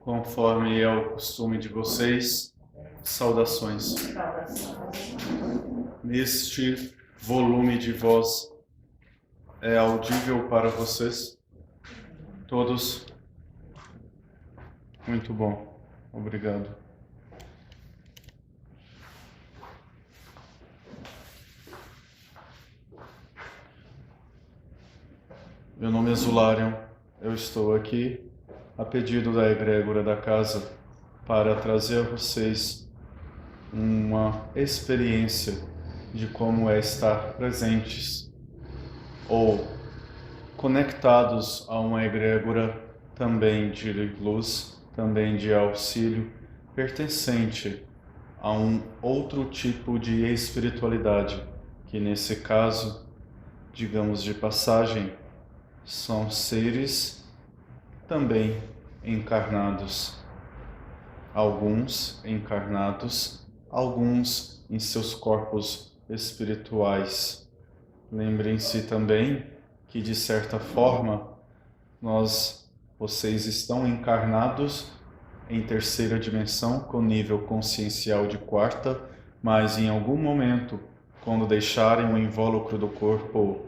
Conforme é o costume de vocês, saudações. Neste volume de voz é audível para vocês? Todos? Muito bom. Obrigado. Meu nome é Zularion. Eu estou aqui a pedido da egrégora da casa para trazer a vocês uma experiência de como é estar presentes ou conectados a uma egrégora também de luz, também de auxílio, pertencente a um outro tipo de espiritualidade, que nesse caso, digamos de passagem, são seres também encarnados. Alguns encarnados, alguns em seus corpos espirituais. Lembrem-se também que, de certa forma, vocês estão encarnados em terceira dimensão com nível consciencial de quarta, mas em algum momento, quando deixarem o invólucro do corpo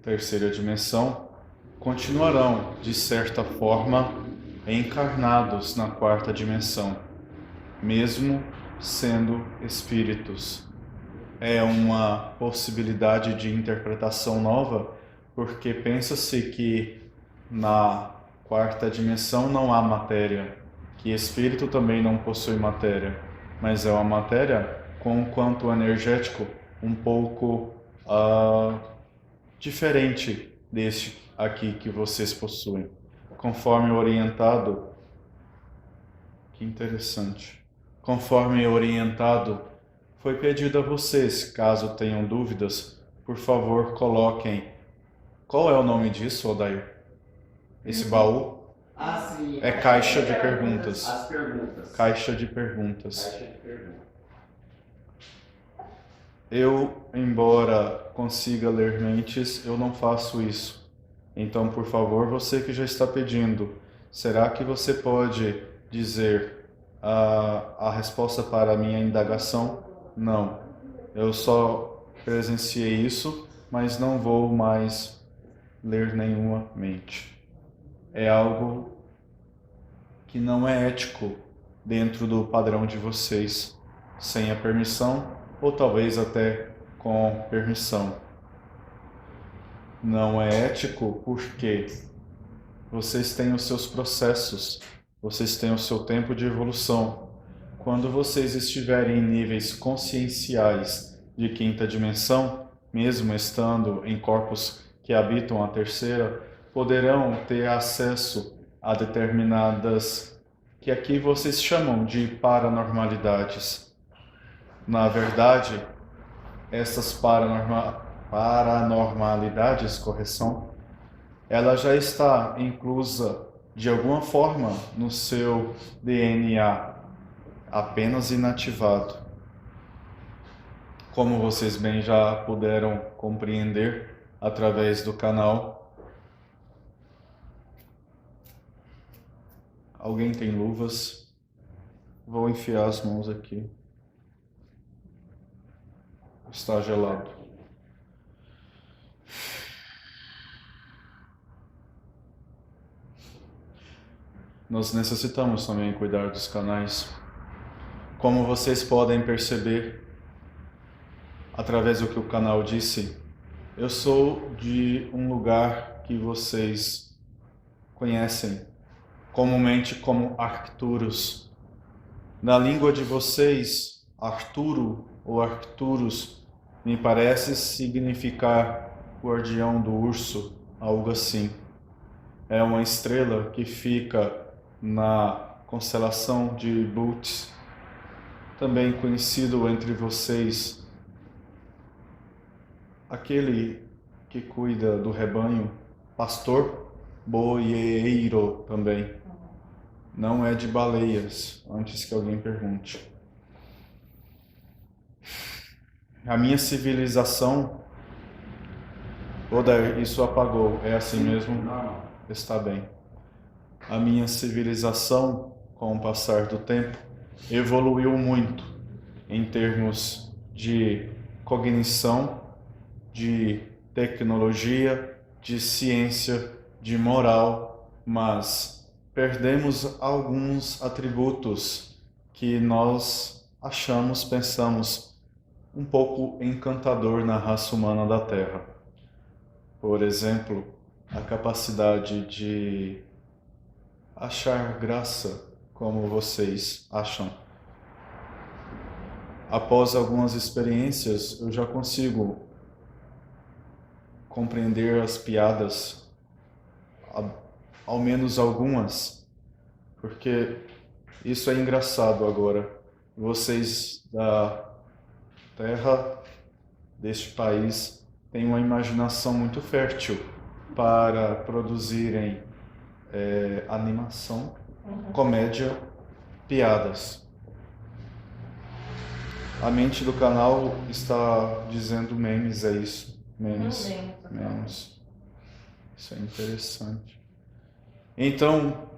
terceira dimensão, continuarão, de certa forma, encarnados na quarta dimensão, mesmo sendo espíritos. É uma possibilidade de interpretação nova, porque pensa-se que na quarta dimensão não há matéria, que espírito também não possui matéria, mas é uma matéria com um quanto energético um pouco diferente deste aqui que vocês possuem. Conforme orientado, que interessante. Conforme orientado, foi pedido a vocês, caso tenham dúvidas, por favor coloquem. Qual é o nome disso, Odair? Esse baú? Sim. É caixa de perguntas. As perguntas. Caixa de perguntas. Caixa de perguntas. Eu, embora consiga ler mentes, eu não faço isso. Então, por favor, você que já está pedindo, será que você pode dizer a resposta para a minha indagação? Não. Eu só presenciei isso, mas não vou mais ler nenhuma mente. É algo que não é ético dentro do padrão de vocês, sem a permissão, ou talvez até com permissão. Não é ético porque vocês têm os seus processos, vocês têm o seu tempo de evolução. Quando vocês estiverem em níveis conscienciais de quinta dimensão, mesmo estando em corpos que habitam a terceira, poderão ter acesso a determinadas, que aqui vocês chamam de paranormalidades. Na verdade, essas paranormalidades, correção, ela já está inclusa de alguma forma no seu DNA, apenas inativado. Como vocês bem já puderam compreender através do canal. Alguém tem luvas? Vou enfiar as mãos aqui. Está gelado. Nós necessitamos também cuidar dos canais. Como vocês podem perceber, através do que o canal disse, eu sou de um lugar que vocês conhecem comumente como Arcturus. Na língua de vocês, Arturo ou Arcturus me parece significar guardião do urso, algo assim. É uma estrela que fica na constelação de Bootes, também conhecido entre vocês, aquele que cuida do rebanho, pastor boieiro também. Não é de baleias, antes que alguém pergunte. A minha civilização... Odair, isso apagou, é assim mesmo? Não. Está bem. a minha civilização, com o passar do tempo, evoluiu muito em termos de cognição, de tecnologia, de ciência, de moral, mas perdemos alguns atributos que nós achamos, pensamos, um pouco encantador na raça humana da Terra. Por exemplo, a capacidade de achar graça como vocês acham. Após algumas experiências, eu já consigo compreender as piadas, ao menos algumas, porque isso é engraçado agora. Vocês da Terra, deste país, têm uma imaginação muito fértil para produzirem animação, comédia, piadas. A mente do canal está dizendo memes, é isso? Memes. Memes. Isso é interessante. Então,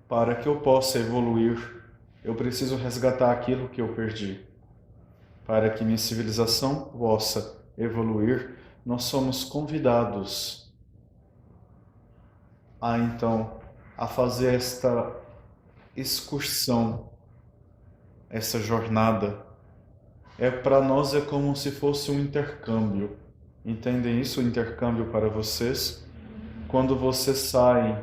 para que eu possa evoluir, eu preciso resgatar aquilo que eu perdi. Para que minha civilização possa evoluir, nós somos convidados a fazer esta excursão, essa jornada. Para nós é como se fosse um intercâmbio. Entendem isso, o intercâmbio para vocês? Quando vocês saem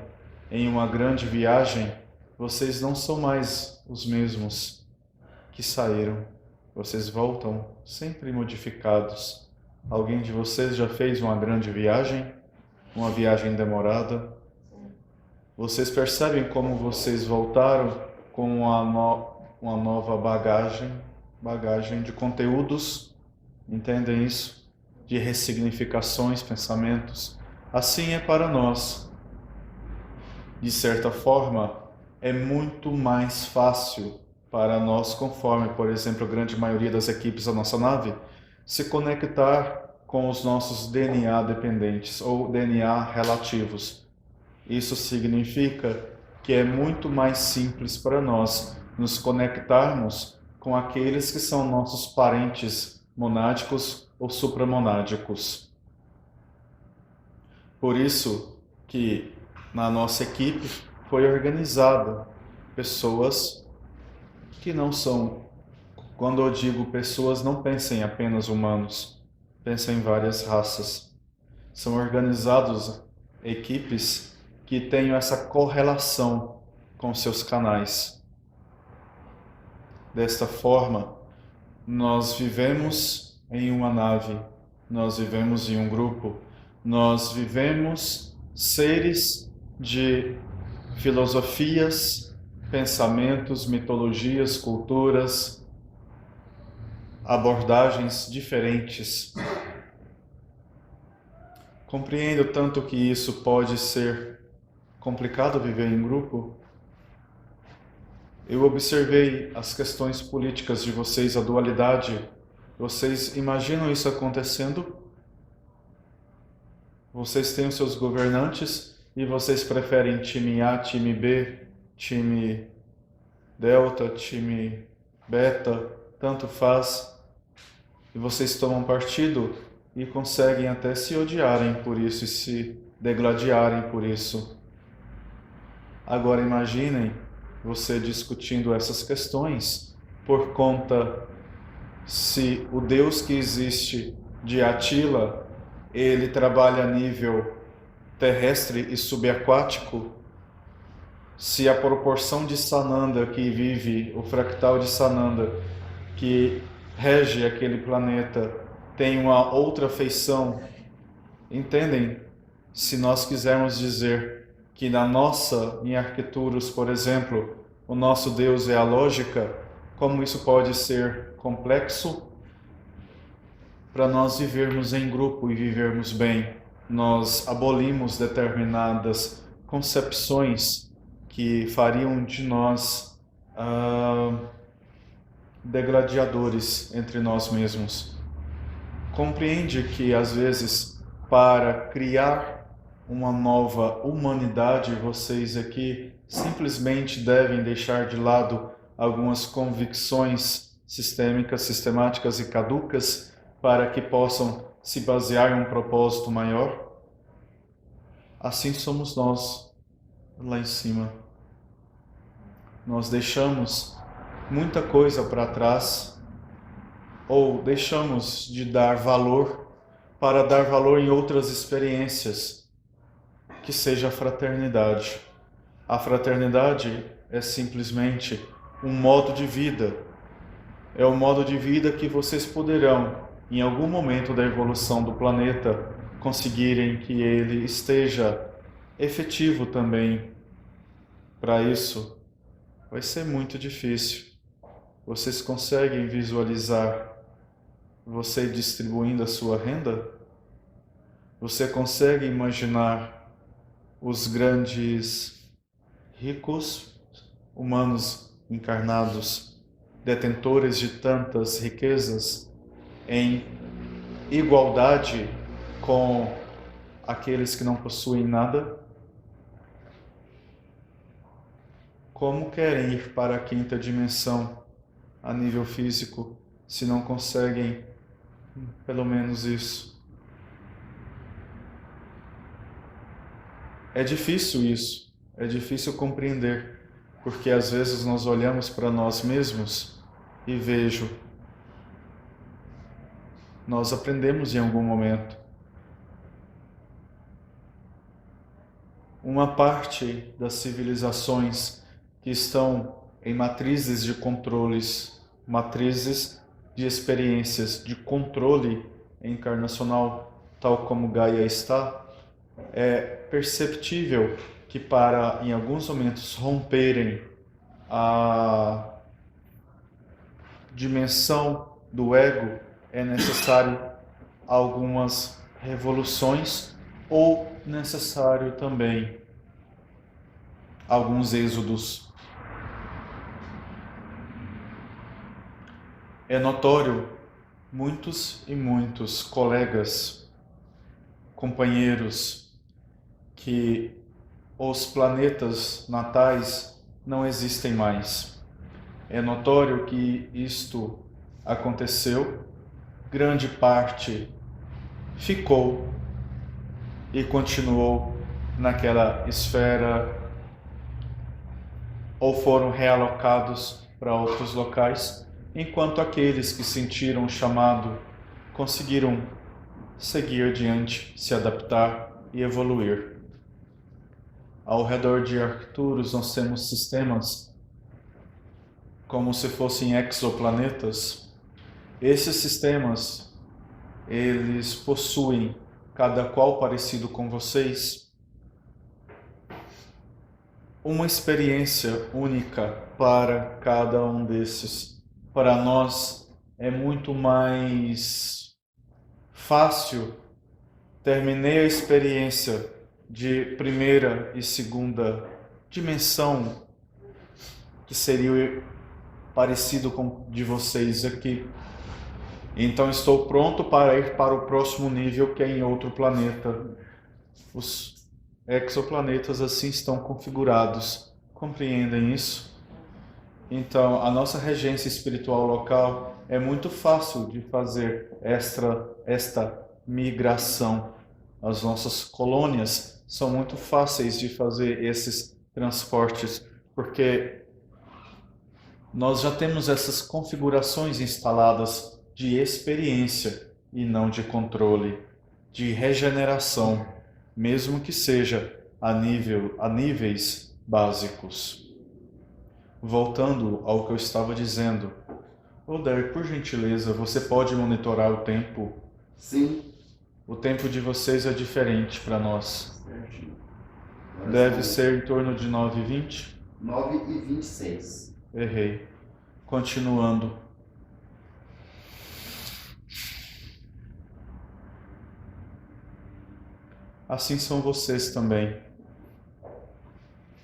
em uma grande viagem, vocês não são mais os mesmos que saíram. Vocês voltam sempre modificados. Alguém de vocês já fez uma grande viagem? Uma viagem demorada? Vocês percebem como vocês voltaram com uma nova bagagem de conteúdos? Entendem isso? De ressignificações, pensamentos. Assim é para nós. De certa forma, é muito mais fácil para nós, conforme, por exemplo, a grande maioria das equipes da nossa nave, se conectar com os nossos DNA dependentes ou DNA relativos. Isso significa que é muito mais simples para nós nos conectarmos com aqueles que são nossos parentes monádicos ou supramonádicos. Por isso que na nossa equipe foi organizada pessoas que não são, quando eu digo pessoas, não pensem apenas humanos, pensem em várias raças. São organizados equipes que tenham essa correlação com seus canais. Desta forma, nós vivemos em uma nave, nós vivemos em um grupo, nós vivemos seres de filosofias, pensamentos, mitologias, culturas, abordagens diferentes. Compreendo tanto que isso pode ser complicado viver em grupo. Eu observei as questões políticas de vocês, a dualidade. Vocês imaginam isso acontecendo? Vocês têm os seus governantes e vocês preferem time A, time B, time Delta, time Beta, tanto faz. E vocês tomam partido e conseguem até se odiarem por isso e se degladiarem por isso. Agora imaginem você discutindo essas questões por conta se o Deus que existe de Atila, ele trabalha a nível terrestre e subaquático, se a proporção de Sananda que vive, o fractal de Sananda que rege aquele planeta, tem uma outra feição. Entendem? Se nós quisermos dizer que em Arcturus, por exemplo, o nosso Deus é a lógica, como isso pode ser complexo? Para nós vivermos em grupo e vivermos bem, nós abolimos determinadas concepções que fariam de nós degladiadores entre nós mesmos. Compreende que, às vezes, para criar uma nova humanidade, vocês aqui simplesmente devem deixar de lado algumas convicções sistêmicas, sistemáticas e caducas para que possam se basear em um propósito maior? Assim somos nós lá em cima. Nós deixamos muita coisa para trás ou deixamos de dar valor para dar valor em outras experiências, que seja a fraternidade. A fraternidade é simplesmente um modo de vida. É o modo de vida que vocês poderão, em algum momento da evolução do planeta, conseguirem que ele esteja efetivo também. Para isso, vai ser muito difícil. Vocês conseguem visualizar você distribuindo a sua renda? Você consegue imaginar os grandes ricos humanos encarnados, detentores de tantas riquezas, em igualdade com aqueles que não possuem nada? Como querem ir para a quinta dimensão a nível físico se não conseguem pelo menos isso? É difícil isso, é difícil compreender, porque às vezes nós olhamos para nós mesmos e vejo, nós aprendemos em algum momento. Uma parte das civilizações que estão em matrizes de controles, matrizes de experiências de controle encarnacional, tal como Gaia está, é perceptível que para, em alguns momentos, romperem a dimensão do ego, é necessário algumas revoluções ou necessário também alguns êxodos. É notório, muitos e muitos colegas, companheiros, que os planetas natais não existem mais. É notório que isto aconteceu, grande parte ficou e continuou naquela esfera ou foram realocados para outros locais, enquanto aqueles que sentiram o chamado conseguiram seguir adiante, se adaptar e evoluir. Ao redor de Arcturus nós temos sistemas como se fossem exoplanetas. Esses sistemas, eles possuem, cada qual parecido com vocês, uma experiência única para cada um desses. Para nós é muito mais fácil. Terminei a experiência de primeira e segunda dimensão, que seria parecido com de vocês aqui. Então estou pronto para ir para o próximo nível, que é em outro planeta. Os exoplanetas assim estão configurados. Compreendem isso? Então, a nossa regência espiritual local é muito fácil de fazer esta migração. As nossas colônias são muito fáceis de fazer esses transportes, porque nós já temos essas configurações instaladas de experiência e não de controle, de regeneração, mesmo que seja a níveis básicos. Voltando ao que eu estava dizendo, Derek, por gentileza, você pode monitorar o tempo? Sim. O tempo de vocês é diferente para nós. Certinho. Deve ser em torno de 9h20? 9h26. Errei. Continuando. Assim são vocês também.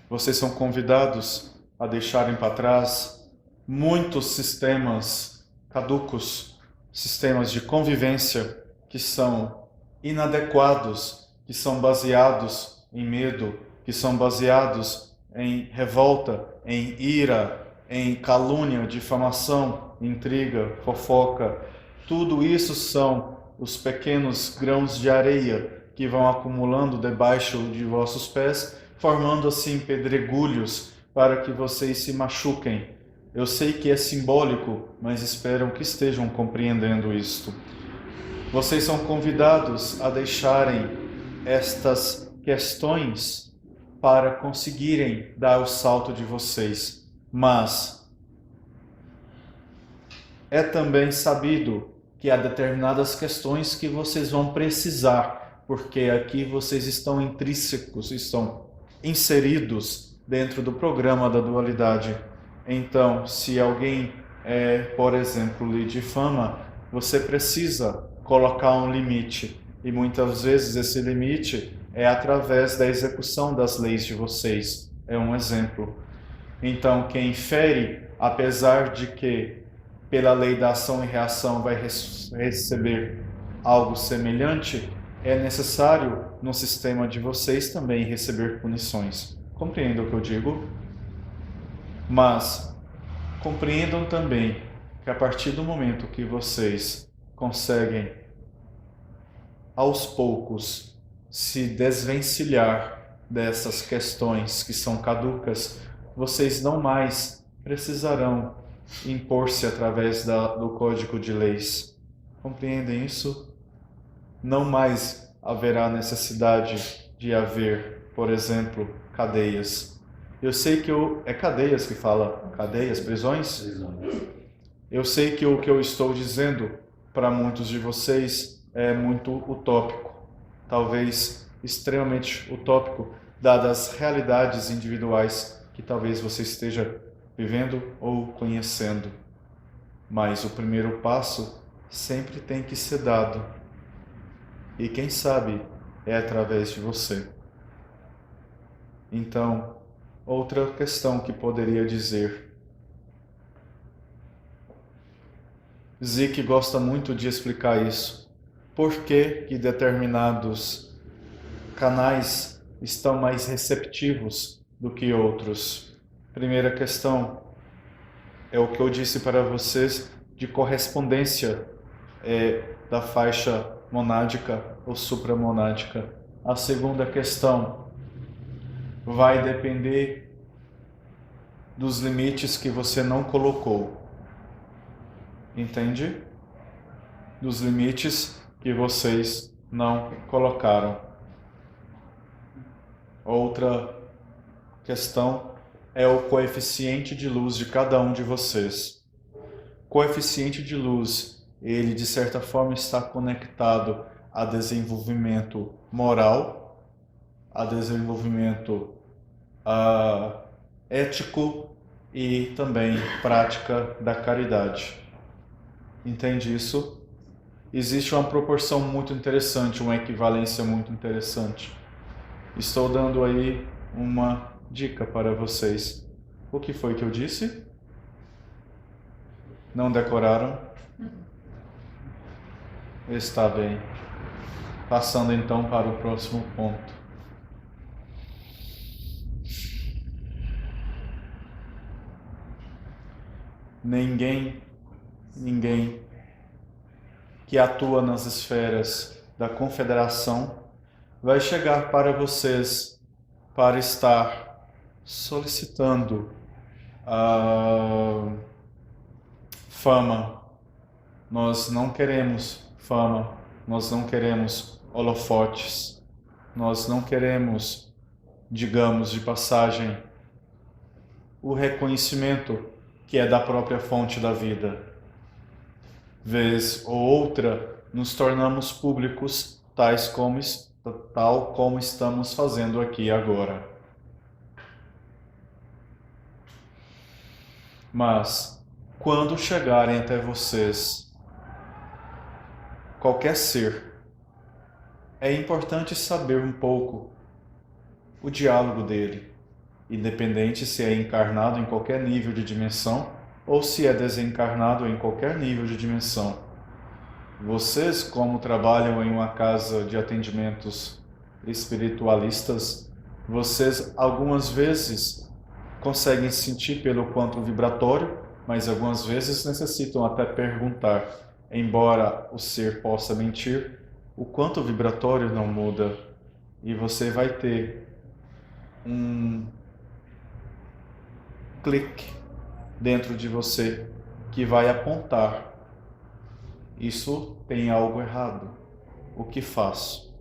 Vocês são convidados a deixarem para trás muitos sistemas caducos, sistemas de convivência que são inadequados, que são baseados em medo, que são baseados em revolta, em ira, em calúnia, difamação, intriga, fofoca. Tudo isso são os pequenos grãos de areia que vão acumulando debaixo de vossos pés, formando assim pedregulhos para que vocês se machuquem. Eu sei que é simbólico, mas espero que estejam compreendendo isto. Vocês são convidados a deixarem estas questões para conseguirem dar o salto de vocês. Mas é também sabido que há determinadas questões que vocês vão precisar, porque aqui vocês estão intrínsecos, estão inseridos dentro do programa da dualidade. Então, se alguém, por exemplo, lhe difama, você precisa colocar um limite. E muitas vezes esse limite é através da execução das leis de vocês. É um exemplo. Então, quem fere, apesar de que pela lei da ação e reação vai receber algo semelhante, é necessário no sistema de vocês também receber punições. Compreendam o que eu digo? Mas compreendam também que a partir do momento que vocês conseguem, aos poucos, se desvencilhar dessas questões que são caducas, vocês não mais precisarão impor-se através do Código de Leis. Compreendem isso? Não mais haverá necessidade de haver, por exemplo, cadeias. Eu sei que é cadeias que fala, cadeias, prisões? Eu sei que o que eu estou dizendo para muitos de vocês é muito utópico, talvez extremamente utópico, dadas as realidades individuais que talvez você esteja vivendo ou conhecendo. Mas o primeiro passo sempre tem que ser dado. E quem sabe é através de você. Então, outra questão que poderia dizer. Zeke gosta muito de explicar isso. Por que que determinados canais estão mais receptivos do que outros? Primeira questão é o que eu disse para vocês de correspondência da faixa monádica ou supramonádica. A segunda questão vai depender dos limites que você não colocou. Entende? Dos limites que vocês não colocaram. Outra questão é o coeficiente de luz de cada um de vocês. Coeficiente de luz, ele de certa forma está conectado a desenvolvimento moral, a desenvolvimento ético e também prática da caridade. Entende isso? Existe uma proporção muito interessante, uma equivalência muito interessante. Estou dando aí uma dica para vocês. O que foi que eu disse? Não decoraram? Está bem. Passando então para o próximo ponto. Ninguém que atua nas esferas da confederação vai chegar para vocês para estar solicitando a fama. Nós não queremos fama, nós não queremos holofotes, nós não queremos, digamos de passagem, o reconhecimento que é da própria fonte da vida. Vez ou outra, nos tornamos públicos, tal como estamos fazendo aqui agora. Mas, quando chegarem até vocês, qualquer ser, é importante saber um pouco o diálogo dele, independente se é encarnado em qualquer nível de dimensão ou se é desencarnado em qualquer nível de dimensão. Vocês, como trabalham em uma casa de atendimentos espiritualistas, vocês algumas vezes conseguem sentir pelo quanto vibratório, mas algumas vezes necessitam até perguntar, embora o ser possa mentir, o quanto vibratório não muda, e você vai ter um clique dentro de você que vai apontar: isso tem algo errado. O que faço?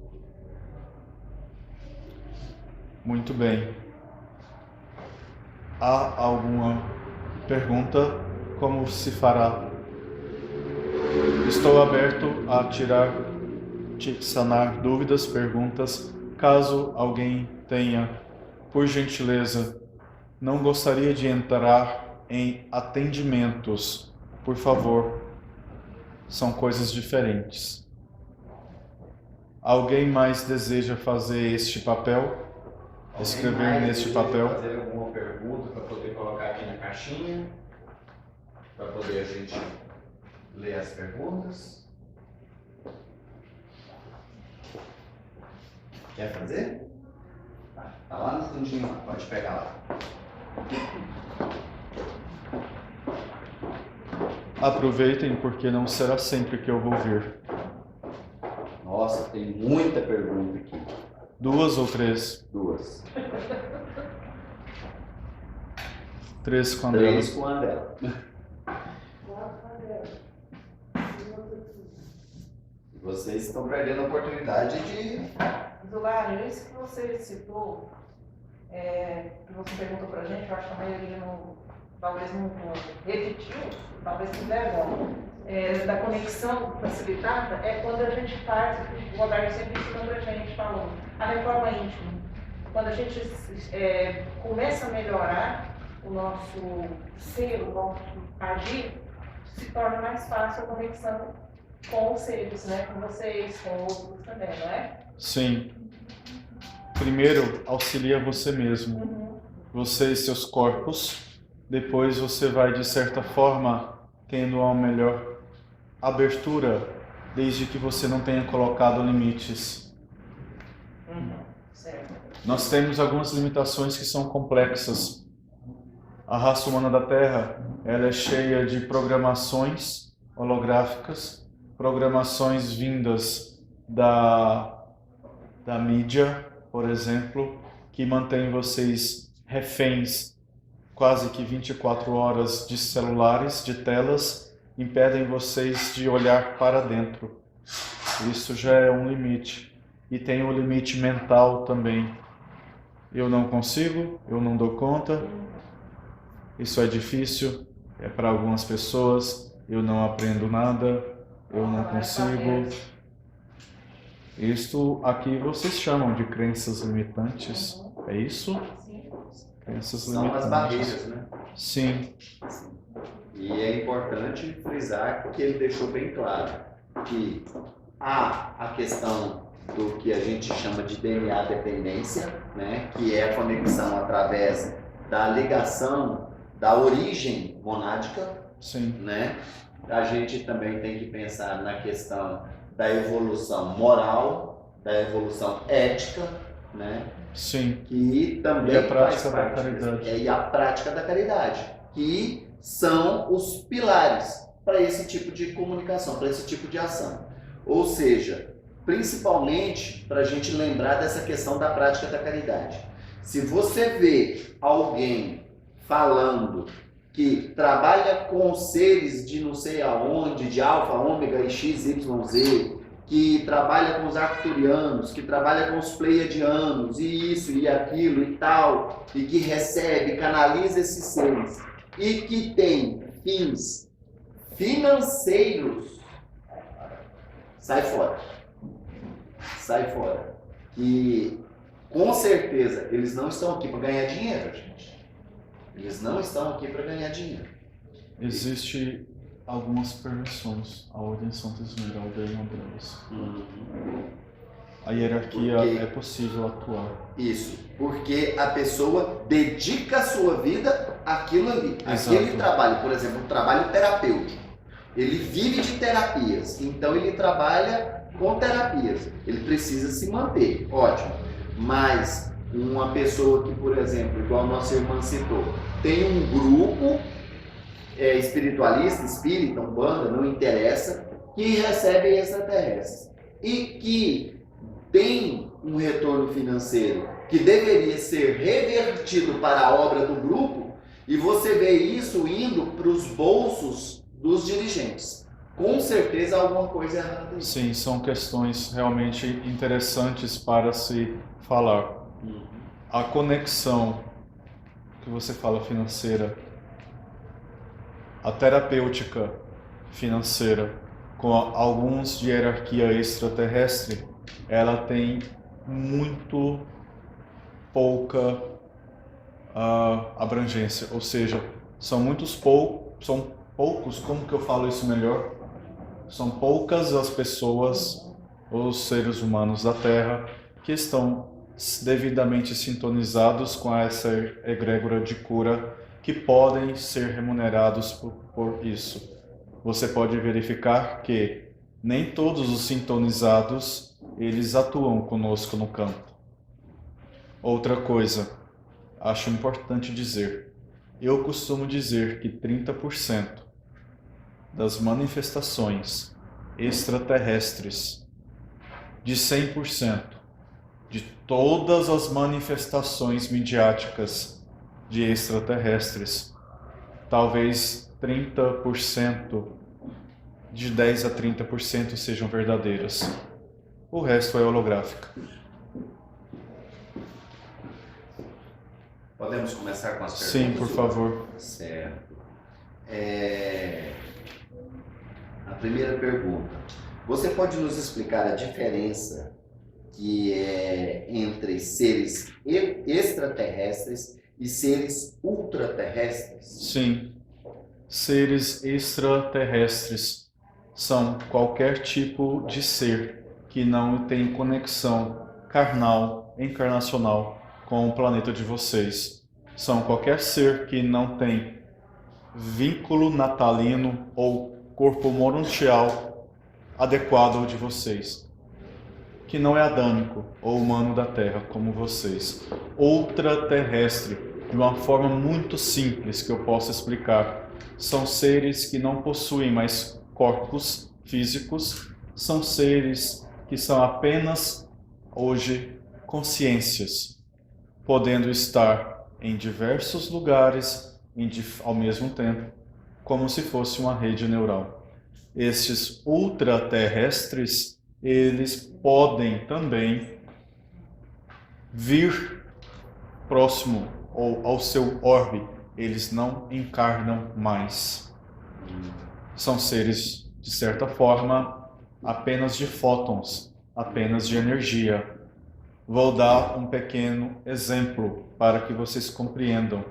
Muito bem. Há alguma pergunta? Como se fará? Estou aberto a sanar dúvidas, perguntas. Caso alguém tenha, por gentileza, não gostaria de entrar em atendimentos, por favor. São coisas diferentes. Alguém mais deseja fazer este papel? Escrever neste papel? Fazer alguma pergunta para poder colocar aqui na caixinha, para poder a gente ler as perguntas. Quer fazer? Tá lá no fundinho, pode pegar lá. Aproveitem, porque não será sempre que eu vou vir. Nossa, tem muita pergunta aqui. 2 ou 3? 2. 3 com a dela. 3 com a dela. Vocês estão perdendo a oportunidade de... Zulário, isso que você citou, que você perguntou pra gente, eu acho que a maioria talvez não repetiu, talvez não der da conexão facilitada, é quando a gente faz, o Rodário sempre ensina pra gente, falando, a reforma íntima. Quando a gente começa a melhorar o nosso ser, o nosso agir, se torna mais fácil a conexão com os seres, né? Com vocês, com outros também, não é? Sim. Primeiro, auxilia você mesmo. Você e seus corpos. Depois você vai, de certa forma, tendo uma melhor abertura, desde que você não tenha colocado limites. Certo. Nós temos algumas limitações que são complexas. A raça humana da Terra, ela é cheia de programações holográficas, programações vindas da mídia, por exemplo, que mantém vocês reféns quase que 24 horas de celulares, de telas, impedem vocês de olhar para dentro. Isso já é um limite. E tem um limite mental também. Eu não consigo, eu não dou conta, isso é difícil, é para algumas pessoas, eu não aprendo nada, eu não consigo. Isto aqui vocês chamam de crenças limitantes, é isso? Sim. Crenças São limitantes. as barreiras, né? Sim, E é importante frisar que ele deixou bem claro que há a questão do que a gente chama de DNA dependência, né? Que é a conexão através da ligação da origem monádica, sim, né? A gente também tem que pensar na questão da evolução moral, da evolução ética, né? sim. Que também E a prática faz da parte caridade. e a prática da caridade, que são os pilares para esse tipo de comunicação, para esse tipo de ação. Ou seja, principalmente para a gente lembrar dessa questão da prática da caridade. Se você vê alguém falando que trabalha com seres de não sei aonde, de alfa, ômega e x, y, z, que trabalha com os arcturianos, que trabalha com os pleiadianos, e isso e aquilo e tal, e que recebe, canaliza esses seres, e que tem fins financeiros, sai fora. Sai fora. Que, com certeza, eles não estão aqui para ganhar dinheiro, gente. Eles não estão aqui para ganhar dinheiro. Existe algumas permissões. A Ordem Santa Esmeralda é uma delas. A hierarquia Porque- é possível atuar. Isso, porque a pessoa dedica a sua vida àquilo ali. Exato. Aquele trabalho, por exemplo, um trabalho terapêutico. Ele vive de terapias, então ele trabalha com terapias. Ele precisa se manter, ótimo. Mas uma pessoa que, por exemplo, igual a nossa irmã citou, tem um grupo espiritualista, espírita, umbanda, não interessa, que recebe extraterrestres e que tem um retorno financeiro que deveria ser revertido para a obra do grupo, e você vê isso indo para os bolsos dos dirigentes. Com certeza alguma coisa errada aí. Sim, são questões realmente interessantes para se falar. A conexão que você fala financeira, a terapêutica financeira com alguns de hierarquia extraterrestre, ela tem muito pouca abrangência, ou seja, são poucos, como que eu falo isso melhor? São poucas as pessoas, os seres humanos da Terra, que estão devidamente sintonizados com essa egrégora de cura, que podem ser remunerados por isso. Você pode verificar que nem todos os sintonizados, eles atuam conosco no campo. Outra coisa, acho importante dizer, eu costumo dizer que 30% das manifestações extraterrestres, de 100%, de todas as manifestações midiáticas de extraterrestres, talvez 30%, de 10 a 30% sejam verdadeiras. O resto é holográfica. Podemos começar com as perguntas? Sim, por favor. Certo. A primeira pergunta. Você pode nos explicar a diferença que é entre seres extraterrestres e seres ultraterrestres? Sim. Seres extraterrestres são qualquer tipo de ser que não tem conexão carnal, encarnacional com o planeta de vocês. São qualquer ser que não tem vínculo natalino ou corpo morontial adequado ao de vocês, que não é adâmico ou humano da Terra como vocês. Ultraterrestre, de uma forma muito simples que eu posso explicar, são seres que não possuem mais corpos físicos, são seres que são apenas, hoje, consciências, podendo estar em diversos lugares ao mesmo tempo, como se fosse uma rede neural. Estes ultraterrestres, eles podem também vir próximo ou ao seu orbe, eles não encarnam mais. São seres, de certa forma, apenas de fótons, apenas de energia. Vou dar um pequeno exemplo para que vocês compreendam.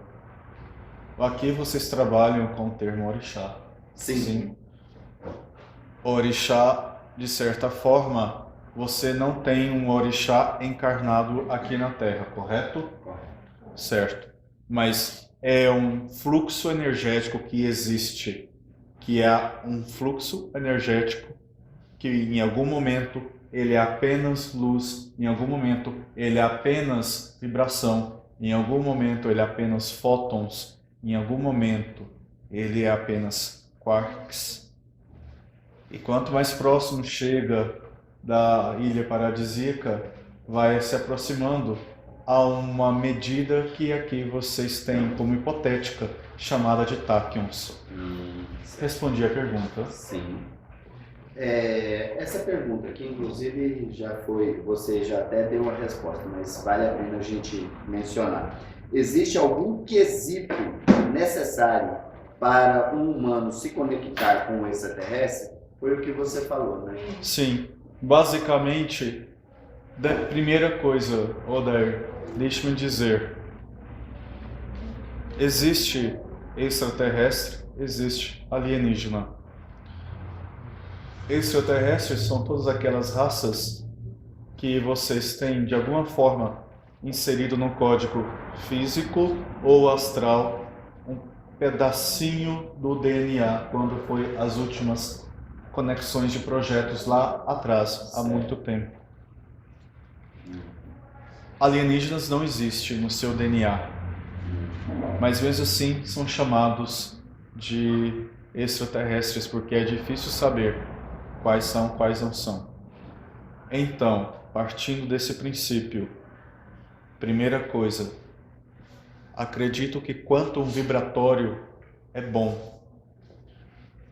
Aqui vocês trabalham com o termo orixá. Sim. Orixá, de certa forma, você não tem um orixá encarnado aqui na Terra, correto? Correto. Certo. Mas é um fluxo energético que existe, que é um fluxo energético que em algum momento ele é apenas luz, em algum momento ele é apenas vibração, em algum momento ele é apenas fótons, em algum momento ele é apenas quarks. E quanto mais próximo chega da ilha paradisíaca, vai se aproximando a uma medida que aqui vocês têm como hipotética, chamada de táquions. Respondi a pergunta. Sim. Essa pergunta aqui, inclusive, você já até deu a resposta, mas vale a pena a gente mencionar. Existe algum quesito necessário para um humano se conectar com o extraterrestre? Foi o que você falou, né? Sim. Basicamente, primeira coisa, Odair, deixe-me dizer. Existe extraterrestre, existe alienígena. Extraterrestres são todas aquelas raças que vocês têm, de alguma forma, inserido no código físico ou astral, um pedacinho do DNA, quando conexões de projetos lá atrás, há muito tempo. Alienígenas não existem no seu DNA, mas mesmo assim são chamados de extraterrestres porque é difícil saber quais são, quais não são. Então, partindo desse princípio, primeira coisa, acredito que quantum vibratório é bom.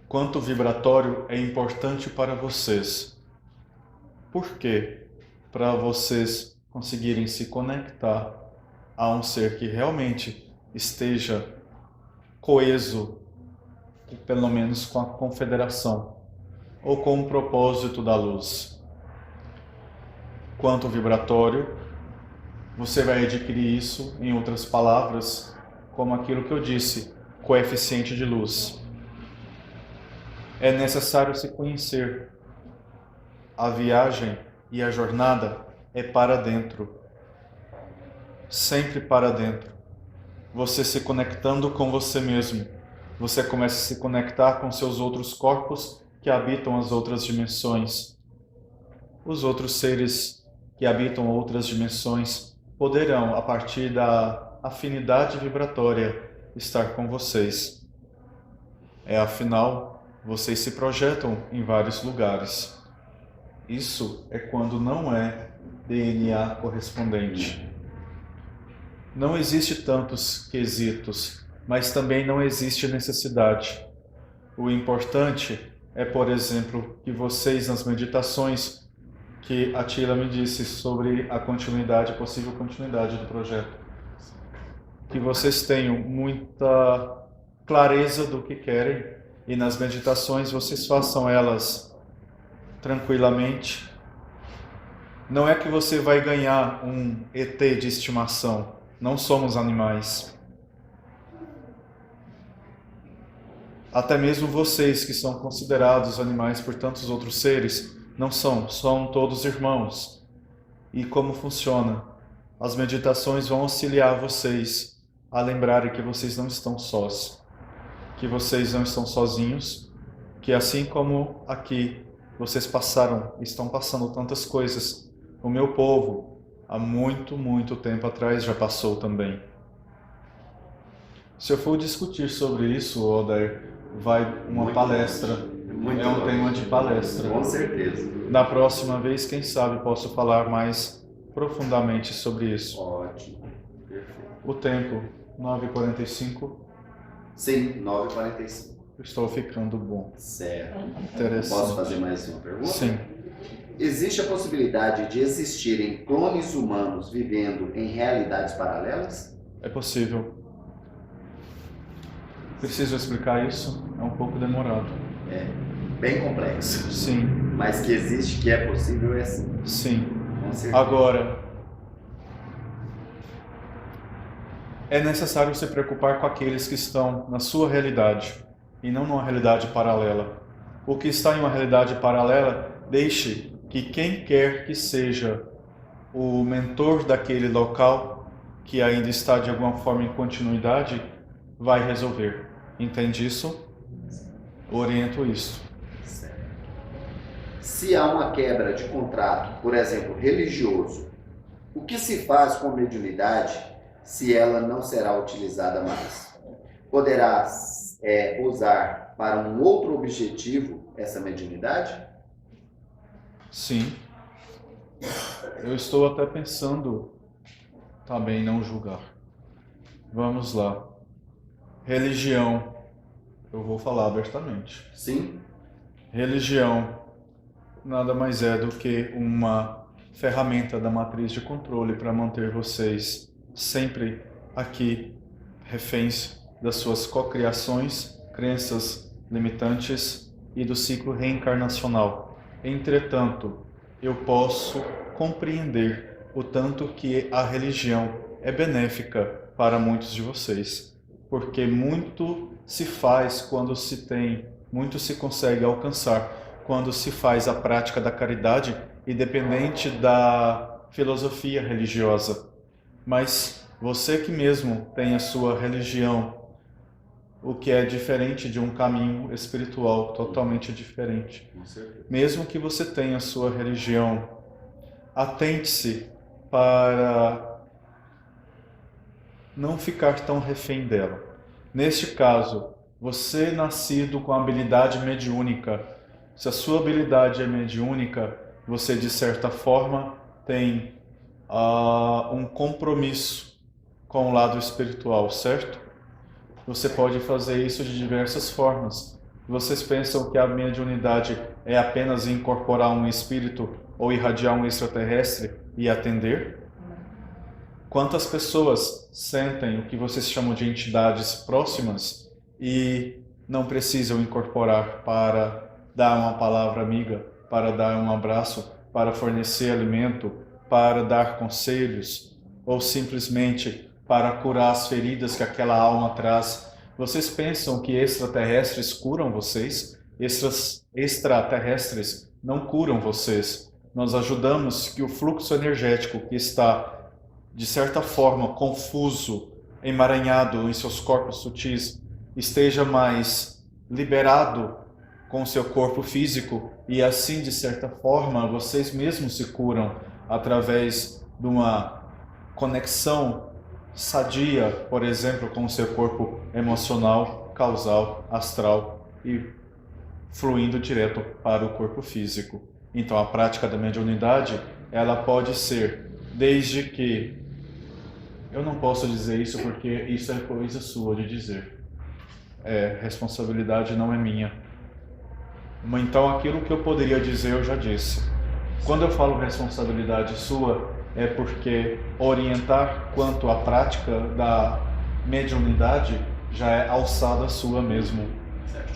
Quantum vibratório é importante para vocês. Por quê? Para vocês conseguirem se conectar a um ser que realmente esteja coeso, pelo menos com a confederação, ou com o propósito da luz. Quantum vibratório, você vai adquirir isso, em outras palavras, como aquilo que eu disse, coeficiente de luz. É necessário se conhecer. A viagem e a jornada é para dentro. Sempre para dentro. Você se conectando com você mesmo. Você começa a se conectar com seus outros corpos que habitam as outras dimensões. Os outros seres que habitam outras dimensões poderão, a partir da afinidade vibratória, estar com vocês. Afinal, vocês se projetam em vários lugares. Isso é quando não é DNA correspondente. Não existe tantos quesitos, mas também não existe necessidade. O importante é, por exemplo, que vocês nas meditações que a Tila me disse sobre a continuidade, possível continuidade do projeto, que vocês tenham muita clareza do que querem e nas meditações vocês façam elas tranquilamente. Não é que você vai ganhar um ET de estimação. Não somos animais. Até mesmo vocês que são considerados animais por tantos outros seres, não são todos irmãos. E como funciona? As meditações vão auxiliar vocês a lembrarem que vocês não estão sós, que vocês não estão sozinhos, que assim como aqui vocês estão passando tantas coisas, o meu povo, há muito, muito tempo atrás já passou também. Se eu for discutir sobre isso, Odair, vai uma Muito palestra, Muito é um bom. tema de palestra. Com certeza. Na próxima vez, quem sabe, posso falar mais profundamente sobre isso. Ótimo. Perfeito. O tempo, 9h45. Sim, 9h45. Estou ficando bom. Certo. Interessante. Posso fazer mais uma pergunta? Sim. Existe a possibilidade de existirem clones humanos vivendo em realidades paralelas? É possível. Preciso explicar isso? É um pouco demorado. É bem complexo. Sim. Mas que existe, que é possível, é sim. Sim. Com certeza. Agora, é necessário se preocupar com aqueles que estão na sua realidade e não numa realidade paralela. O que está em uma realidade paralela, deixe que quem quer que seja o mentor daquele local, que ainda está de alguma forma em continuidade, vai resolver. Entende isso? Oriento isso. Certo. Se há uma quebra de contrato, por exemplo, religioso, o que se faz com a mediunidade se ela não será utilizada mais? Poderá usar para um outro objetivo essa mediunidade? Sim. Eu estou até pensando também não julgar. Vamos lá. Religião. Eu vou falar abertamente. Sim. Religião nada mais é do que uma ferramenta da matriz de controle para manter vocês sempre aqui, reféns das suas cocriações, crenças limitantes e do ciclo reencarnacional. Entretanto, eu posso compreender o tanto que a religião é benéfica para muitos de vocês, porque muito se faz quando se tem, muito se consegue alcançar quando se faz a prática da caridade, independente da filosofia religiosa. Mas você que mesmo tem a sua religião o que é diferente de um caminho espiritual totalmente diferente. Com certeza. Mesmo que você tenha sua religião, atente-se para não ficar tão refém dela. Neste caso, você nascido com habilidade mediúnica, se a sua habilidade é mediúnica, você de certa forma tem um compromisso com o lado espiritual, certo? Você pode fazer isso de diversas formas. Vocês pensam que a mediunidade é apenas incorporar um espírito ou irradiar um extraterrestre e atender? Quantas pessoas sentem o que vocês chamam de entidades próximas e não precisam incorporar para dar uma palavra amiga, para dar um abraço, para fornecer alimento, para dar conselhos ou simplesmente para curar as feridas que aquela alma traz? Vocês pensam que extraterrestres curam vocês? Extraterrestres não curam vocês. Nós ajudamos que o fluxo energético que está de certa forma confuso, emaranhado em seus corpos sutis, esteja mais liberado com seu corpo físico e assim, de certa forma, vocês mesmos se curam através de uma conexão sadia, por exemplo, com o seu corpo emocional, causal, astral e fluindo direto para o corpo físico. Então, a prática da mediunidade, ela pode ser desde que eu não posso dizer isso porque isso é coisa sua de dizer. Responsabilidade não é minha. Então, aquilo que eu poderia dizer, eu já disse. Quando eu falo responsabilidade sua, é porque orientar quanto à prática da mediunidade já é alçada sua mesmo. Certo.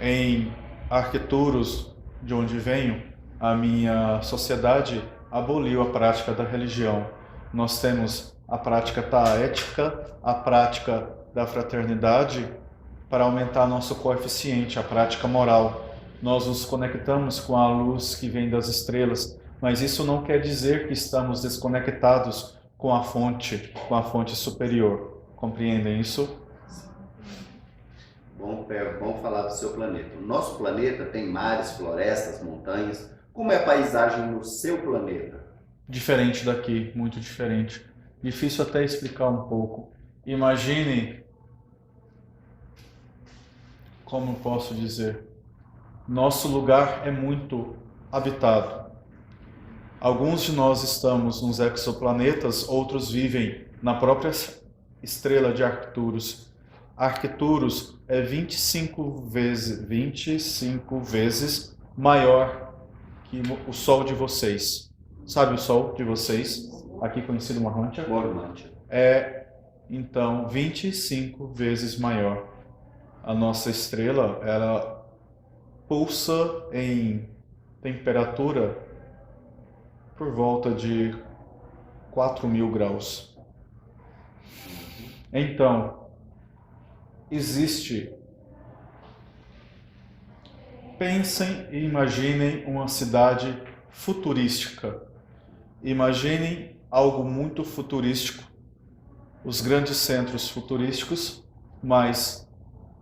Em Arqueturos, de onde venho, a minha sociedade aboliu a prática da religião. Nós temos a prática taética, a prática da fraternidade, para aumentar nosso coeficiente, a prática moral. Nós nos conectamos com a luz que vem das estrelas, mas isso não quer dizer que estamos desconectados com a fonte superior. Compreendem isso? Vamos falar do seu planeta. O nosso planeta tem mares, florestas, montanhas. Como é a paisagem no seu planeta? Diferente daqui, muito diferente. Difícil até explicar um pouco. Imaginem, como posso dizer, nosso lugar é muito habitado. Alguns de nós estamos nos exoplanetas, outros vivem na própria estrela de Arcturus. Arcturus é 25 vezes maior que o Sol de vocês. Sabe o Sol de vocês? Aqui conhecido Marmantia? Marmantia. Então, 25 vezes maior. A nossa estrela, ela pulsa em temperatura por volta de 4.000 graus. Então, pensem e imaginem uma cidade futurística. Imaginem algo muito futurístico, os grandes centros futurísticos, mas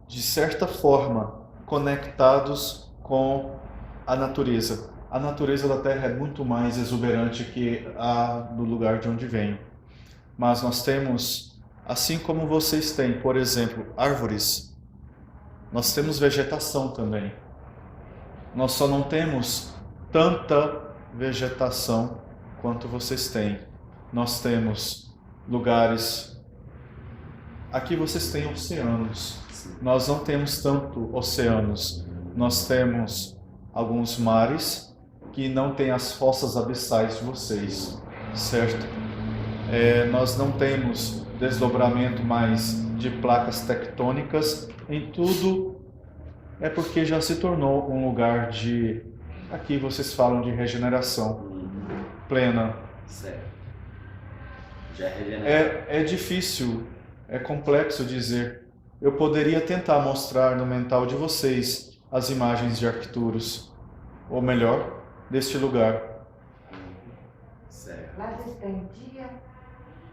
de certa forma conectados com a natureza. A natureza da Terra é muito mais exuberante que a do lugar de onde venho. Mas nós temos, assim como vocês têm, por exemplo, árvores, nós temos vegetação também. Nós só não temos tanta vegetação quanto vocês têm. Nós temos lugares... Aqui vocês têm oceanos. Nós não temos tanto oceanos. Nós temos alguns mares que não têm as fossas abissais de vocês, certo? Nós não temos desdobramento mais de placas tectônicas. Em tudo é porque já se tornou um lugar de... Aqui vocês falam de regeneração plena. Certo. Já é regenerado. É difícil, é complexo dizer. Eu poderia tentar mostrar no mental de vocês as imagens de Arcturus, ou melhor, deste lugar. Certo. Lá vocês têm dia,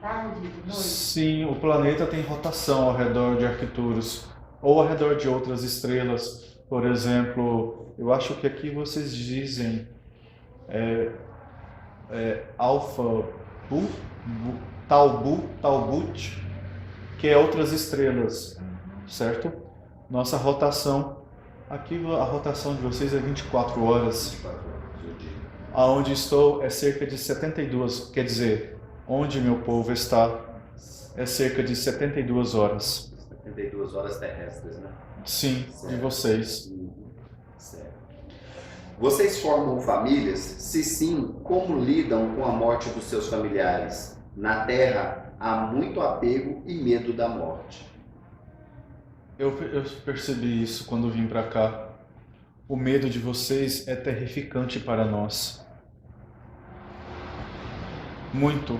tarde, noite? Sim, o planeta tem rotação ao redor de Arcturus. ou ao redor de outras estrelas. Por exemplo, eu acho que aqui vocês dizem Alpha Talbot, que é outras estrelas, certo? Nossa rotação, aqui a rotação de vocês é 24 horas. 24 horas do dia. Aonde estou é cerca de 72, quer dizer, onde meu povo está é cerca de 72 horas. 72 horas terrestres, né? Sim, Certo. de vocês. Certo. Vocês formam famílias? Se sim, como lidam com a morte dos seus familiares? Na Terra há muito apego e medo da morte. Eu percebi isso quando vim para cá. O medo de vocês é terrificante para nós. Muito.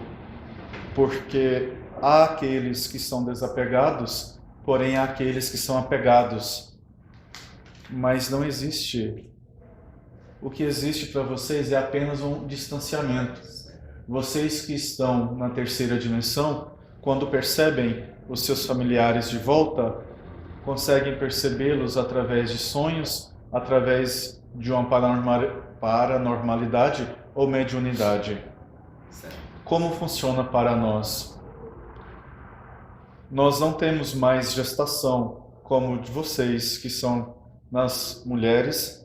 Porque há aqueles que são desapegados, porém há aqueles que são apegados. Mas não existe. O que existe para vocês é apenas um distanciamento. Vocês que estão na terceira dimensão, quando percebem os seus familiares de volta, conseguem percebê-los através de sonhos, através de uma paranormalidade ou mediunidade. Como funciona para nós? Nós não temos mais gestação como de vocês, que são nas mulheres,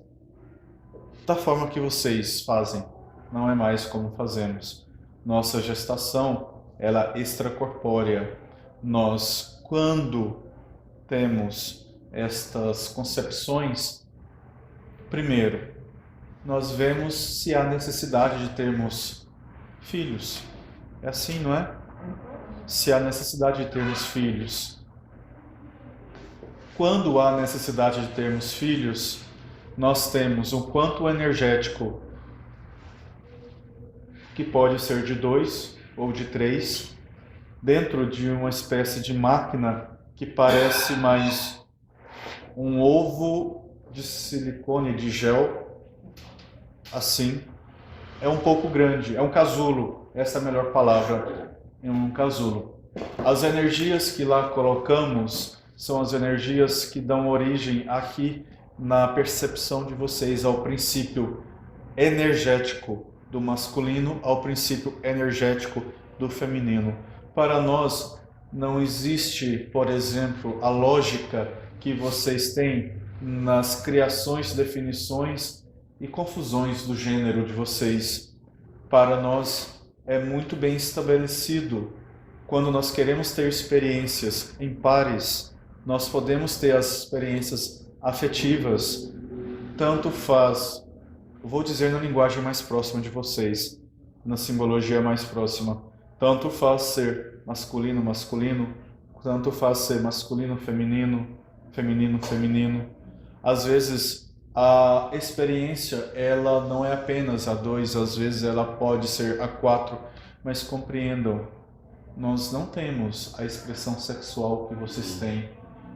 da forma que vocês fazem. Não é mais como fazemos. Nossa gestação, ela é extracorpórea. Nós, quando temos estas concepções, primeiro, nós vemos se há necessidade de termos filhos. É assim, não é? Se há necessidade de termos filhos. Quando há necessidade de termos filhos, nós temos um quanto energético, que pode ser de 2 ou de 3, dentro de uma espécie de máquina que parece mais um ovo de silicone, de gel, assim. É um pouco grande, é um casulo, essa é a melhor palavra, é um casulo. As energias que lá colocamos são as energias que dão origem aqui na percepção de vocês ao princípio energético do masculino, ao princípio energético do feminino. Para nós não existe, por exemplo, a lógica que vocês têm nas criações, definições e confusões do gênero de vocês. Para nós é muito bem estabelecido. Quando nós queremos ter experiências em pares, nós podemos ter as experiências afetivas. Tanto faz, vou dizer na linguagem mais próxima de vocês, na simbologia mais próxima, tanto faz ser masculino, masculino, tanto faz ser masculino, feminino, feminino, feminino. Às vezes a experiência, ela não é apenas a 2, às vezes ela pode ser a 4, mas compreendam, nós não temos a expressão sexual que vocês têm.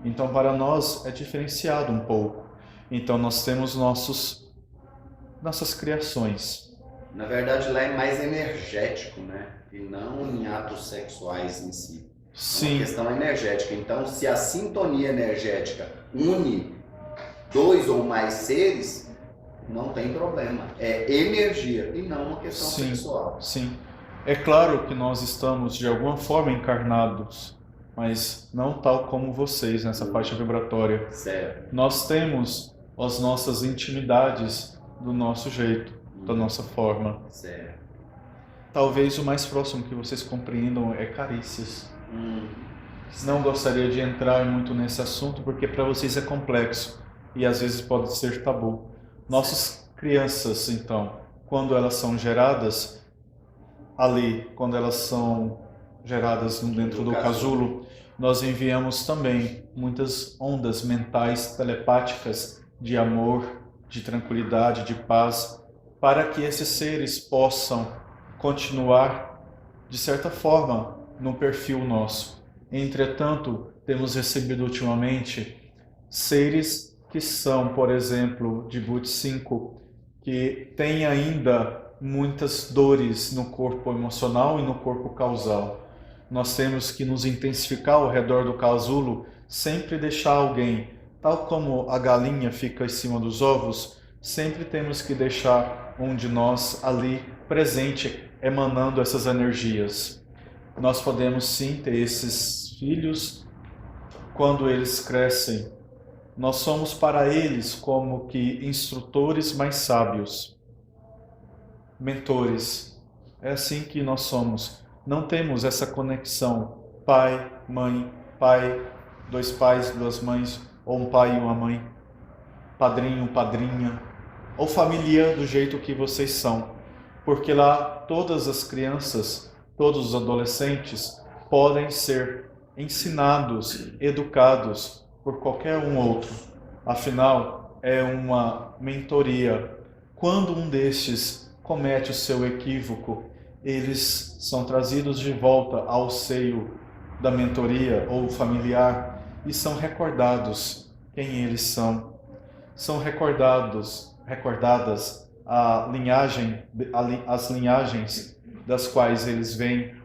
Então para nós é diferenciado um pouco. Então nós temos nossas criações. Na verdade lá é mais energético, né? E não em atos sexuais em si. Sim. É uma questão energética. Então se a sintonia energética une 2 ou mais seres, não tem problema. É energia e não uma questão sexual. Sim. É claro que nós estamos de alguma forma encarnados, mas não tal como vocês nessa faixa vibratória. Certo. Nós temos as nossas intimidades do nosso jeito, da nossa forma. Certo. Talvez o mais próximo que vocês compreendam é carícias. Não gostaria de entrar muito nesse assunto porque para vocês é complexo e às vezes pode ser tabu. Nossas crianças, então, quando elas são geradas ali, quando elas são geradas dentro do casulo, nós enviamos também muitas ondas mentais, telepáticas de amor, de tranquilidade, de paz, para que esses seres possam continuar, de certa forma, no perfil nosso. Entretanto, temos recebido ultimamente seres que são, por exemplo, de Boot 5, que têm ainda muitas dores no corpo emocional e no corpo causal. Nós temos que nos intensificar ao redor do casulo sempre deixar alguém, tal como a galinha fica em cima dos ovos, sempre temos que deixar um de nós ali presente, emanando essas energias. Nós podemos sim ter esses filhos quando eles crescem. Nós somos para eles como que instrutores mais sábios, mentores. É assim que nós somos. Não temos essa conexão pai, dois pais, duas mães, ou um pai e uma mãe, padrinho, padrinha, ou família do jeito que vocês são. Porque lá todas as crianças, todos os adolescentes podem ser ensinados, educados por qualquer um outro. Afinal, é uma mentoria. Quando um destes comete o seu equívoco, eles são trazidos de volta ao seio da mentoria ou familiar e são recordados quem eles são. São recordadas as linhagens das quais eles vêm.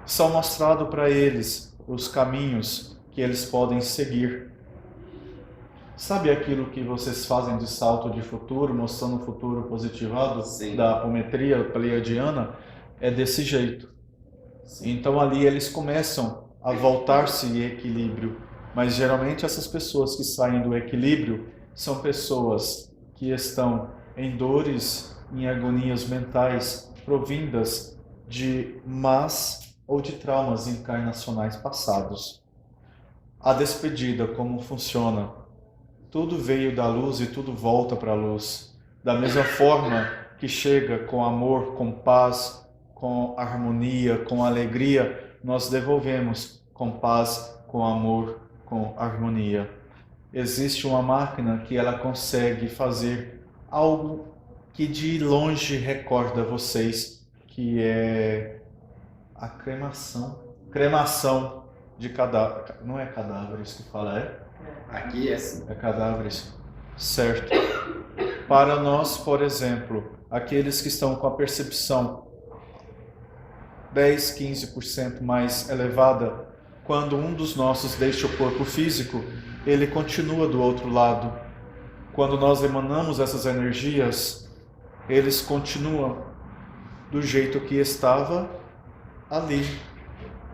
São mostrados para eles os caminhos que eles podem seguir. Sabe aquilo que vocês fazem de salto de futuro, mostrando o futuro positivado? Sim. Da apometria pleiadiana? É desse jeito. Sim. Então ali eles começam a voltar-se em equilíbrio. Mas geralmente essas pessoas que saem do equilíbrio são pessoas que estão em dores, em agonias mentais provindas de más ou de traumas encarnacionais passados. A despedida, como funciona? Tudo veio da luz e tudo volta para a luz. Da mesma forma que chega com amor, com paz, com harmonia, com alegria, nós devolvemos com paz, com amor, com harmonia. Existe uma máquina que ela consegue fazer algo que de longe recorda vocês, que é a cremação de cadáveres. Não é cadáveres que fala, é? Aqui é assim. É cadáveres, certo. Para nós, por exemplo, aqueles que estão com a percepção 10, 15% mais elevada, quando um dos nossos deixa o corpo físico, ele continua do outro lado. Quando nós emanamos essas energias, eles continuam do jeito que estava ali.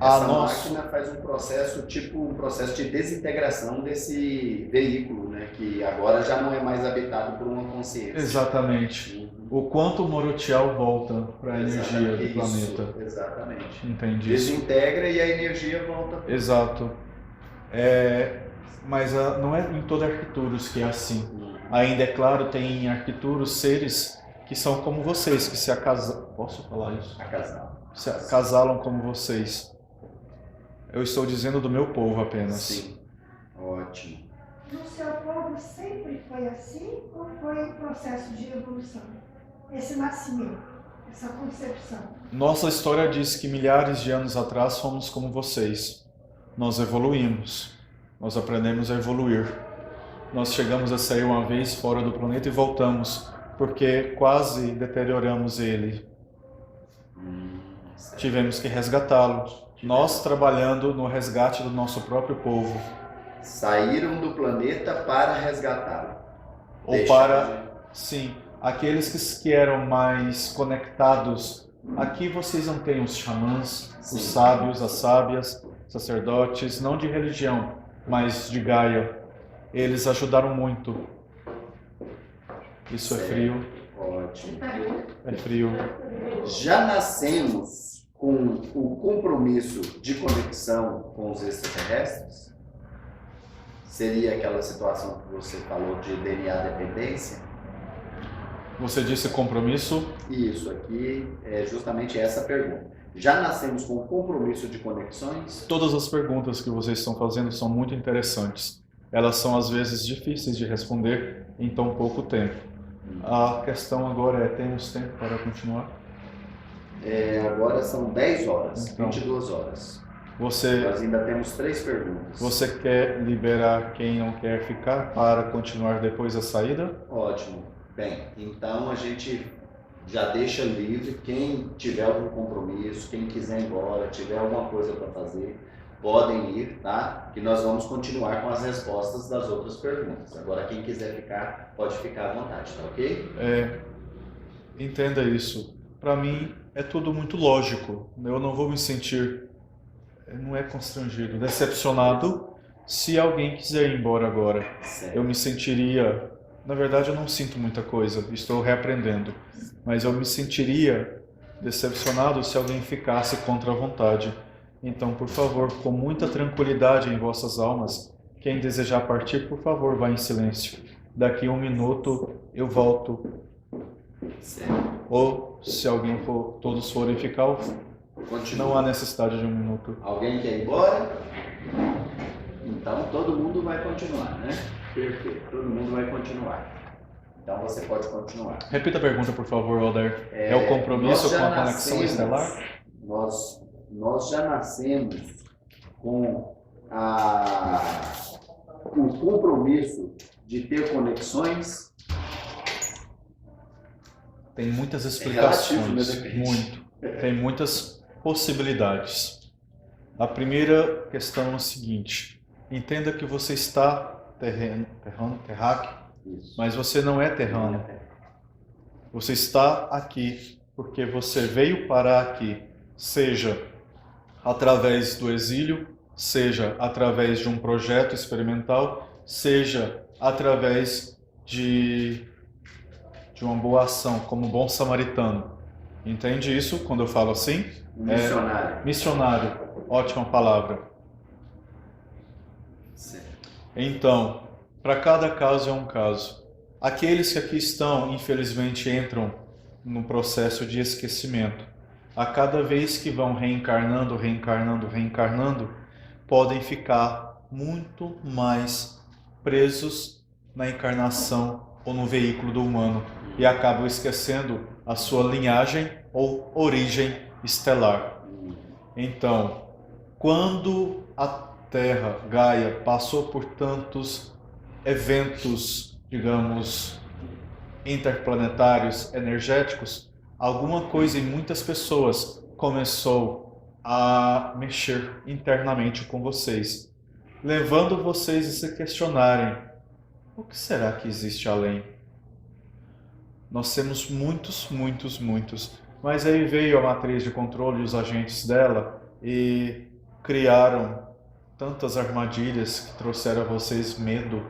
Essa máquina faz um processo, tipo um processo de desintegração desse veículo, né? Que agora já não é mais habitado por uma consciência. Exatamente. O quanto o Morotial volta para a energia do planeta. Exatamente. Entende isso? Desintegra e a energia volta. Exato. Mas não é em toda Arcturus que é assim. Ainda é claro, tem em Arcturus seres que são como vocês, que se acasalam. Posso falar isso? Se acasalam como vocês. Eu estou dizendo do meu povo apenas. Sim. Ótimo. No seu povo sempre foi assim ou foi um processo de evolução? Esse nascimento, essa concepção? Nossa história diz que milhares de anos atrás fomos como vocês. Nós evoluímos. Nós aprendemos a evoluir. Nós chegamos a sair uma vez fora do planeta e voltamos, porque quase deterioramos ele. Tivemos que resgatá-lo. Nós trabalhando no resgate do nosso próprio povo. Saíram do planeta para resgatá-lo. Ou para, sim, aqueles que eram mais conectados. Aqui vocês não têm os xamãs, os sábios, as sábias, sacerdotes, não de religião, mas de Gaia. Eles ajudaram muito. Isso é frio. Ótimo. É frio. Já nascemos com o compromisso de conexão com os extraterrestres? Seria aquela situação que você falou de DNA dependência? Você disse compromisso? Isso, aqui é justamente essa pergunta. Já nascemos com o compromisso de conexões? Todas as perguntas que vocês estão fazendo são muito interessantes. Elas são às vezes difíceis de responder em tão pouco tempo. A questão agora é, temos tempo para continuar? Agora são 10 horas, então, 22 horas. Nós ainda temos 3 perguntas. Você quer liberar quem não quer ficar para continuar depois da saída? Ótimo. Bem, então a gente já deixa livre quem tiver algum compromisso, quem quiser ir embora, tiver alguma coisa para fazer, podem ir, tá? Que nós vamos continuar com as respostas das outras perguntas. Agora, quem quiser ficar, pode ficar à vontade, tá ok? Entenda isso. Para mim é tudo muito lógico. Eu não vou me sentir, não é constrangido, decepcionado se alguém quiser ir embora agora. Certo. Eu me sentiria, na verdade eu não sinto muita coisa, estou reaprendendo, mas eu me sentiria decepcionado se alguém ficasse contra a vontade. Então, por favor, com muita tranquilidade em vossas almas, quem desejar partir, por favor, vá em silêncio. Daqui a 1 minuto eu volto. Certo. Ou se alguém for, todos forem ficar, Continua. não há necessidade de 1 minuto. Alguém quer ir embora? Então todo mundo vai continuar, né? Perfeito, todo mundo vai continuar. Então você pode continuar. Repita a pergunta, por favor, Alder. É o compromisso nós já com a conexão nascemos- estelar? Nós já nascemos com o compromisso de ter conexões. Tem muitas relativo, né, explicações, depende. muito. Tem muitas possibilidades. A primeira questão é o seguinte: entenda que você está terráqueo, Isso. mas você não é terrano. Você está aqui porque você veio parar aqui, seja através do exílio, seja através de um projeto experimental, seja através de uma boa ação, como bom samaritano. Entende isso quando eu falo assim? Um missionário. Missionário, ótima palavra. Certo. Então, para cada caso é um caso. Aqueles que aqui estão, infelizmente, entram no processo de esquecimento. A cada vez que vão reencarnando, podem ficar muito mais presos na encarnação ou no veículo do humano e acabam esquecendo a sua linhagem ou origem estelar. Então, quando a Terra, Gaia, passou por tantos eventos, digamos, interplanetários, energéticos, alguma coisa em muitas pessoas começou a mexer internamente com vocês, levando vocês a se questionarem: o que será que existe além? Nós temos muitos, mas aí veio a matriz de controle e os agentes dela e criaram tantas armadilhas que trouxeram a vocês medo,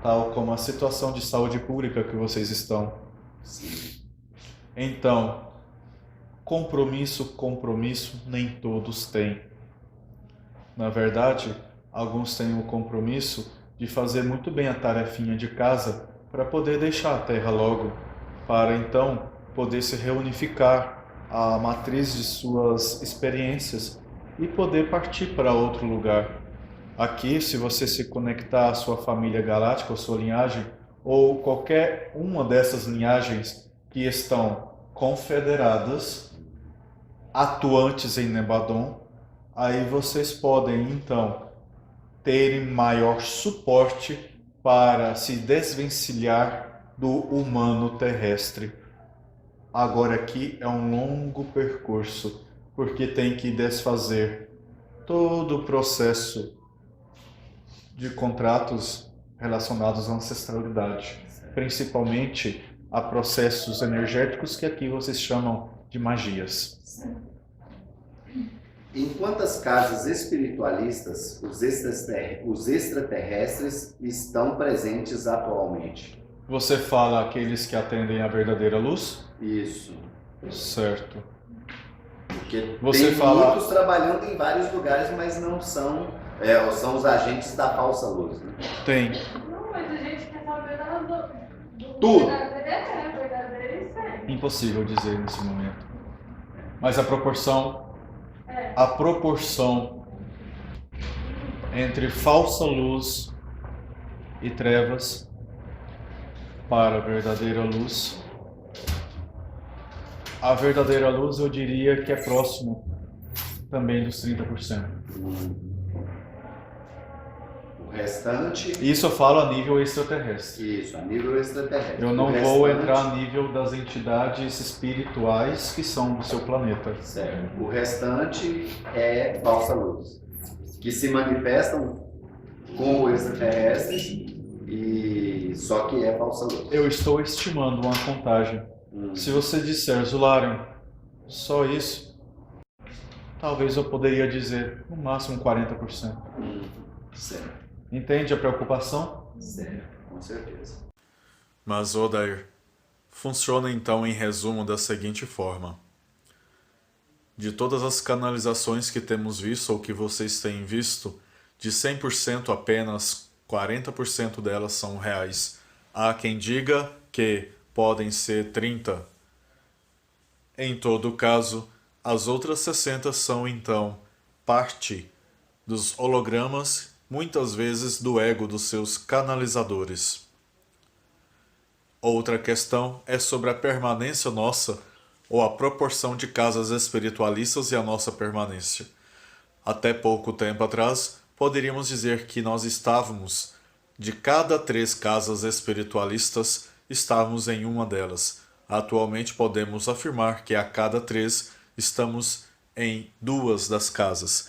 tal como a situação de saúde pública que vocês estão. Sim. Então, compromisso, nem todos têm. Na verdade, alguns têm o compromisso de fazer muito bem a tarefinha de casa para poder deixar a Terra logo, para então poder se reunificar a matriz de suas experiências e poder partir para outro lugar. Aqui, se você se conectar à sua família galáctica, à sua linhagem, ou qualquer uma dessas linhagens que estão confederadas, atuantes em Nebadon, aí vocês podem então ter maior suporte para se desvencilhar do humano terrestre. Agora aqui é um longo percurso, porque tem que desfazer todo o processo de contratos relacionados à ancestralidade, principalmente a processos energéticos que aqui vocês chamam de magias. Em quantas casas espiritualistas os extraterrestres estão presentes atualmente? Você fala aqueles que atendem à verdadeira luz? Isso. Certo. Porque Você tem fala- muitos trabalhando em vários lugares, mas não são, são os agentes da falsa luz. Né? Tem. Não, mas a gente quer saber do Tudo. verdadeiro e sério. Impossível dizer nesse momento. Mas a proporção entre falsa luz e trevas para a verdadeira luz. A verdadeira luz eu diria que é próximo também dos 30%. O restante, Isso eu falo a nível extraterrestre. isso, a nível extraterrestre. Eu não O vou restante- entrar a nível das entidades espirituais que são do seu planeta. Certo. O restante é falsa luz. que se manifestam como extraterrestres, e só que é falsa luz. Eu estou estimando uma contagem. Se você disser, Zularion, só isso, talvez eu poderia dizer no máximo 40%. Certo, Entende a preocupação? certo, com certeza. Mas, Odair, funciona então em resumo da seguinte forma. De todas as canalizações que temos visto ou que vocês têm visto, de 100% apenas 40% delas são reais. Há quem diga que podem ser 30%. Em todo caso, as outras 60% são então parte dos hologramas, muitas vezes do ego dos seus canalizadores. Outra questão é sobre a permanência nossa ou a proporção de casas espiritualistas e a nossa permanência. Até pouco tempo atrás, poderíamos dizer que nós estávamos, de cada 3 casas espiritualistas, estávamos em uma delas. Atualmente podemos afirmar que a cada 3 estamos em 2 das casas.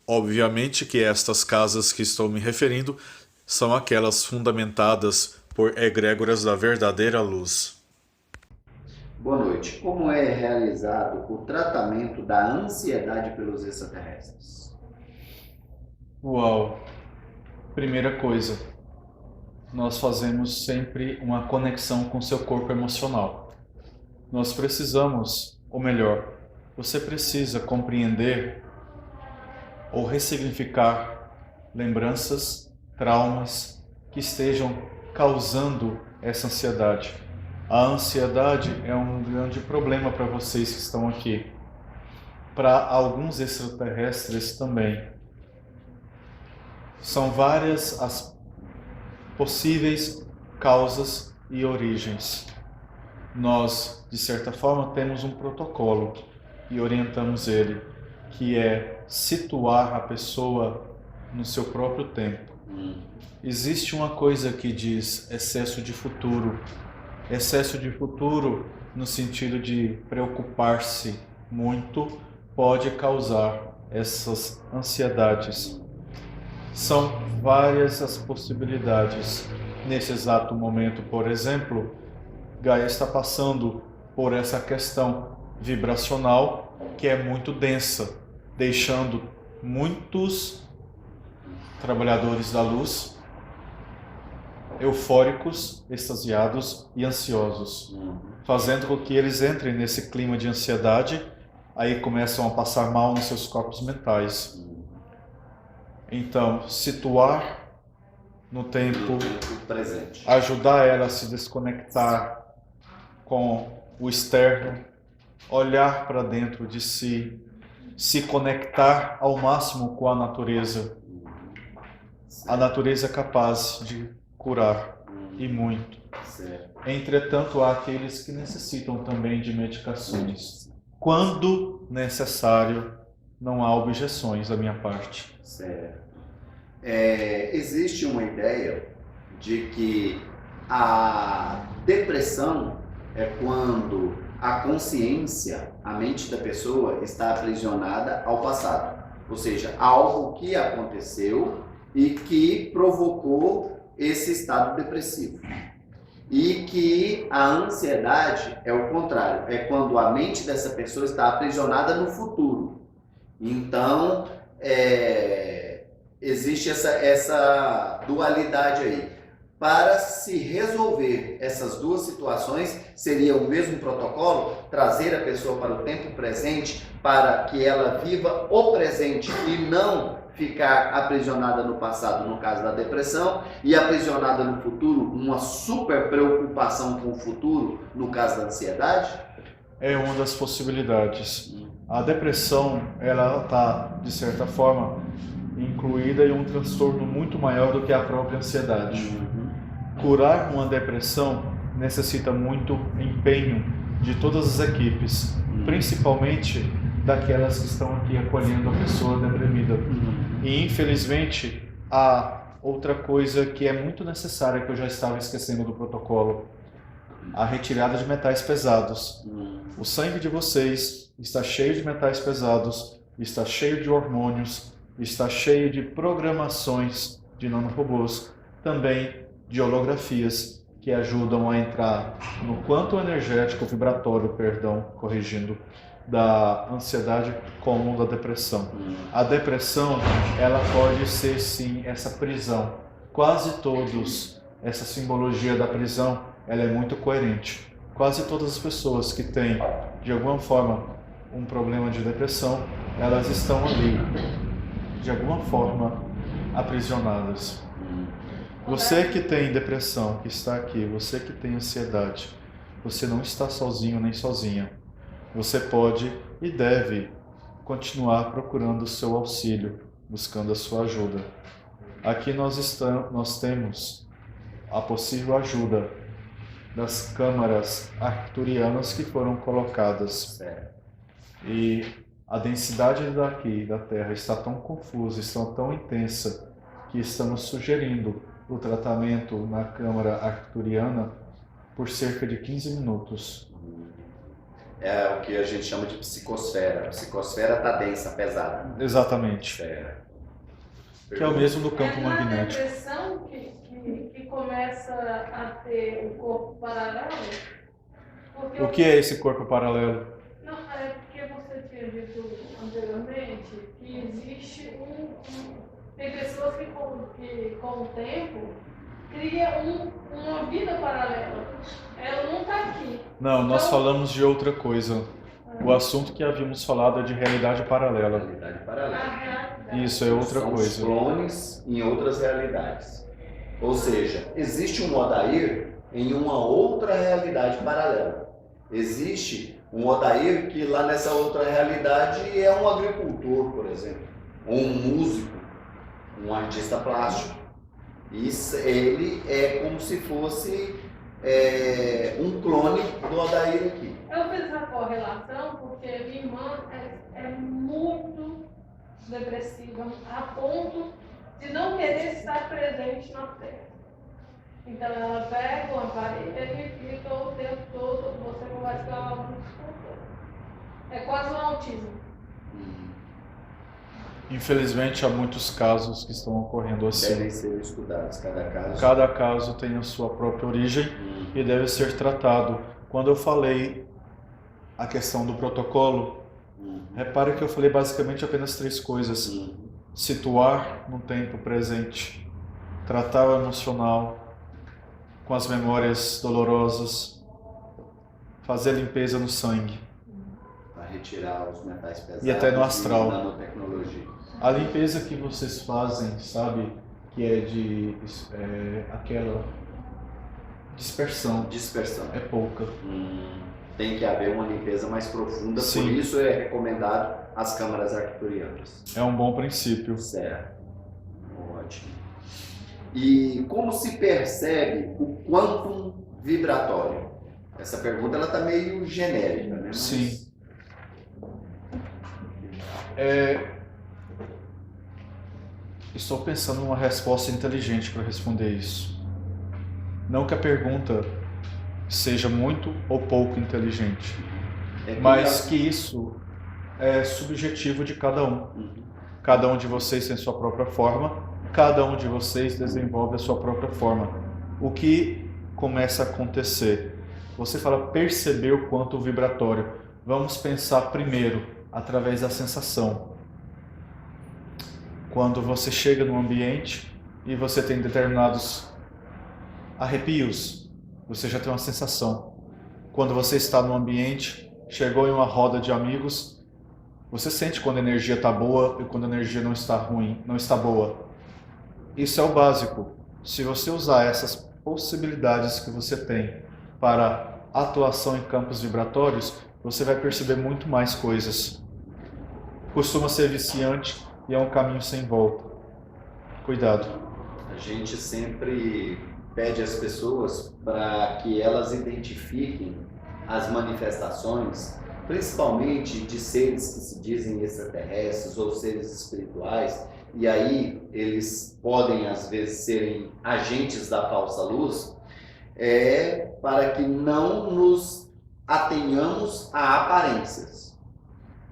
Obviamente que estas casas que estou me referindo são aquelas fundamentadas por egrégoras da verdadeira luz. Boa noite. Como é realizado o tratamento da ansiedade pelos extraterrestres? Uau! Primeira coisa, nós fazemos sempre uma conexão com seu corpo emocional. Nós precisamos, ou melhor, você precisa compreender ou ressignificar lembranças, traumas que estejam causando essa ansiedade. A ansiedade é um grande problema para vocês que estão aqui. Para alguns extraterrestres também. São várias as possíveis causas e origens. Nós, de certa forma, temos um protocolo e orientamos ele, que é situar a pessoa no seu próprio tempo. Existe uma coisa que diz excesso de futuro. Excesso de futuro, no sentido de preocupar-se muito, pode causar essas ansiedades. São várias as possibilidades. Nesse exato momento, por exemplo, Gaia está passando por essa questão vibracional que é muito densa, deixando muitos trabalhadores da luz eufóricos, extasiados e ansiosos, fazendo com que eles entrem nesse clima de ansiedade, aí começam a passar mal nos seus corpos mentais. Então, situar no tempo presente, ajudar ela a se desconectar com o externo, olhar para dentro de si, se conectar ao máximo com a natureza. A natureza é capaz de curar, e muito. Entretanto, há aqueles que necessitam também de medicações. Quando necessário, não há objeções da minha parte. Certo. Existe uma ideia de que a depressão é quando a consciência, a mente da pessoa está aprisionada ao passado. Ou seja, algo que aconteceu e que provocou esse estado depressivo. E que a ansiedade é o contrário, é quando a mente dessa pessoa está aprisionada no futuro. Então, existe essa dualidade aí. Para se resolver essas duas situações, seria o mesmo protocolo, trazer a pessoa para o tempo presente, para que ela viva o presente e não ficar aprisionada no passado, no caso da depressão, e aprisionada no futuro, uma super preocupação com o futuro, no caso da ansiedade? É uma das possibilidades. A depressão, ela está, de certa forma, incluída em um transtorno muito maior do que a própria ansiedade. Curar uma depressão necessita muito empenho de todas as equipes, principalmente daquelas que estão aqui acolhendo a pessoa deprimida. E infelizmente há outra coisa que é muito necessária, que eu já estava esquecendo do protocolo: a retirada de metais pesados. O sangue de vocês está cheio de metais pesados, está cheio de hormônios, está cheio de programações de nanorobôs, também de holografias que ajudam a entrar no quanto energético, vibratório, perdão, corrigindo, da ansiedade como da depressão. A depressão, ela pode ser sim essa prisão. Quase todos, essa simbologia da prisão, ela é muito coerente. Quase todas as pessoas que têm, de alguma forma, um problema de depressão, elas estão ali, de alguma forma, aprisionadas. Você que tem depressão, que está aqui, você que tem ansiedade, você não está sozinho nem sozinha. Você pode e deve continuar procurando o seu auxílio, buscando a sua ajuda. Aqui nós temos a possível ajuda das câmaras arcturianas que foram colocadas. E a densidade daqui da Terra está tão confusa, está tão intensa, que estamos sugerindo o tratamento na câmara arcturiana por cerca de 15 minutos. É o que a gente chama de psicosfera. A psicosfera está densa, pesada. Exatamente. Que é o mesmo do campo magnético. É na depressão que começa a ter o corpo paralelo? Porque O que é esse corpo paralelo? Não, é porque você tinha dito anteriormente que existe tem pessoas que com o tempo cria uma vida paralela. Ela não está aqui. Não, nós falamos de outra coisa. O assunto que havíamos falado é de realidade paralela. Realidade paralela. Isso é outra São coisa. os clones em outras realidades. Ou seja, existe um Odair em uma outra realidade paralela. Existe um Odair que lá nessa outra realidade é um agricultor, por exemplo, ou um músico, um artista plástico. Isso, ele é como se fosse um clone do Odair aqui. Eu fiz essa correlação porque minha irmã é muito depressiva, a ponto de não querer estar presente na Terra. Então ela pega uma parede e fica o tempo todo, você conversa com ela muito escuta. É quase um autismo. Infelizmente, há muitos casos que estão ocorrendo assim. Devem ser estudados, cada caso. Cada caso tem a sua própria origem e deve ser tratado. Quando eu falei a questão do protocolo, repare que eu falei basicamente apenas 3 coisas. Situar no tempo presente, tratar o emocional com as memórias dolorosas, fazer limpeza no sangue. Para retirar os metais pesados E até no astral. e nanotecnologia. A limpeza que vocês fazem, sabe, que é de aquela dispersão, é pouca. Tem que haver uma limpeza mais profunda, Sim. por isso é recomendado as câmaras arcturianas. É um bom princípio. Certo. Ótimo. E como se percebe o quantum vibratório? Essa pergunta ela está meio genérica, né? Mas... Sim. Estou pensando numa resposta inteligente para responder isso. Não que a pergunta seja muito ou pouco inteligente, mas que isso é subjetivo de cada um. Cada um de vocês tem sua própria forma, cada um de vocês desenvolve a sua própria forma. O que começa a acontecer? Você fala perceber o quanto vibratório. Vamos pensar primeiro através da sensação. Quando você chega num ambiente e você tem determinados arrepios, você já tem uma sensação. Quando você está num ambiente, chegou em uma roda de amigos, você sente quando a energia está boa e quando a energia não está ruim, não está boa. Isso é o básico. Se você usar essas possibilidades que você tem para atuação em campos vibratórios, você vai perceber muito mais coisas. Costuma ser viciante e é um caminho sem volta. Cuidado. A gente sempre pede às pessoas para que elas identifiquem as manifestações, principalmente de seres que se dizem extraterrestres ou seres espirituais, e aí eles podem às vezes serem agentes da falsa luz, para que não nos atenhamos a aparências.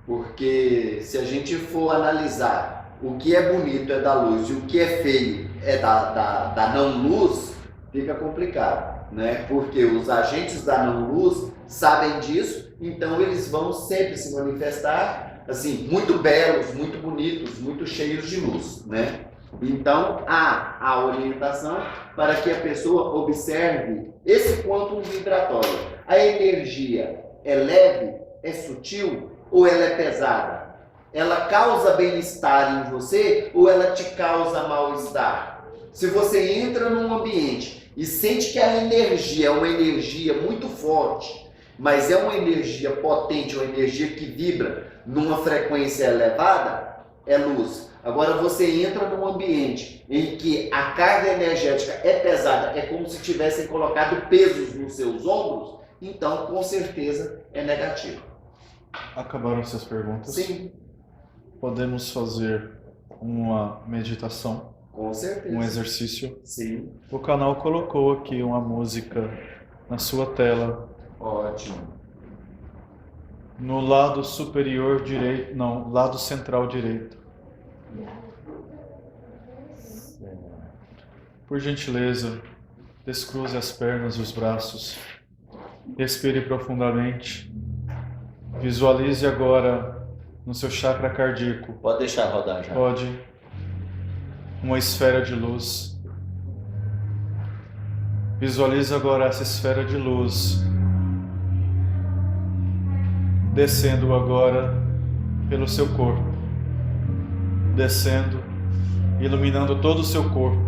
Porque se a gente for analisar o que é bonito é da luz e o que é feio é da não-luz, fica complicado, né? Porque os agentes da não-luz sabem disso, então eles vão sempre se manifestar assim, muito belos, muito bonitos, muito cheios de luz, né? Então, há a orientação para que a pessoa observe esse quantum vibratório. A energia é leve, é sutil ou ela é pesada? Ela causa bem-estar em você ou ela te causa mal-estar? Se você entra num ambiente e sente que a energia é uma energia muito forte, mas é uma energia potente, uma energia que vibra numa frequência elevada, é luz. Agora você entra num ambiente em que a carga energética é pesada, é como se tivessem colocado pesos nos seus ombros, então com certeza é negativo. Acabaram essas perguntas? Sim, Podemos fazer uma meditação, com certeza. um exercício. Sim, O canal colocou aqui uma música na sua tela. ótimo. No lado superior direito, não, lado central direito. Por gentileza, descruze as pernas e os braços. Respire profundamente. Visualize agora no seu chakra cardíaco. Pode deixar rodar já. Pode. Uma esfera de luz. Visualize agora essa esfera de luz descendo agora pelo seu corpo, descendo, iluminando todo o seu corpo,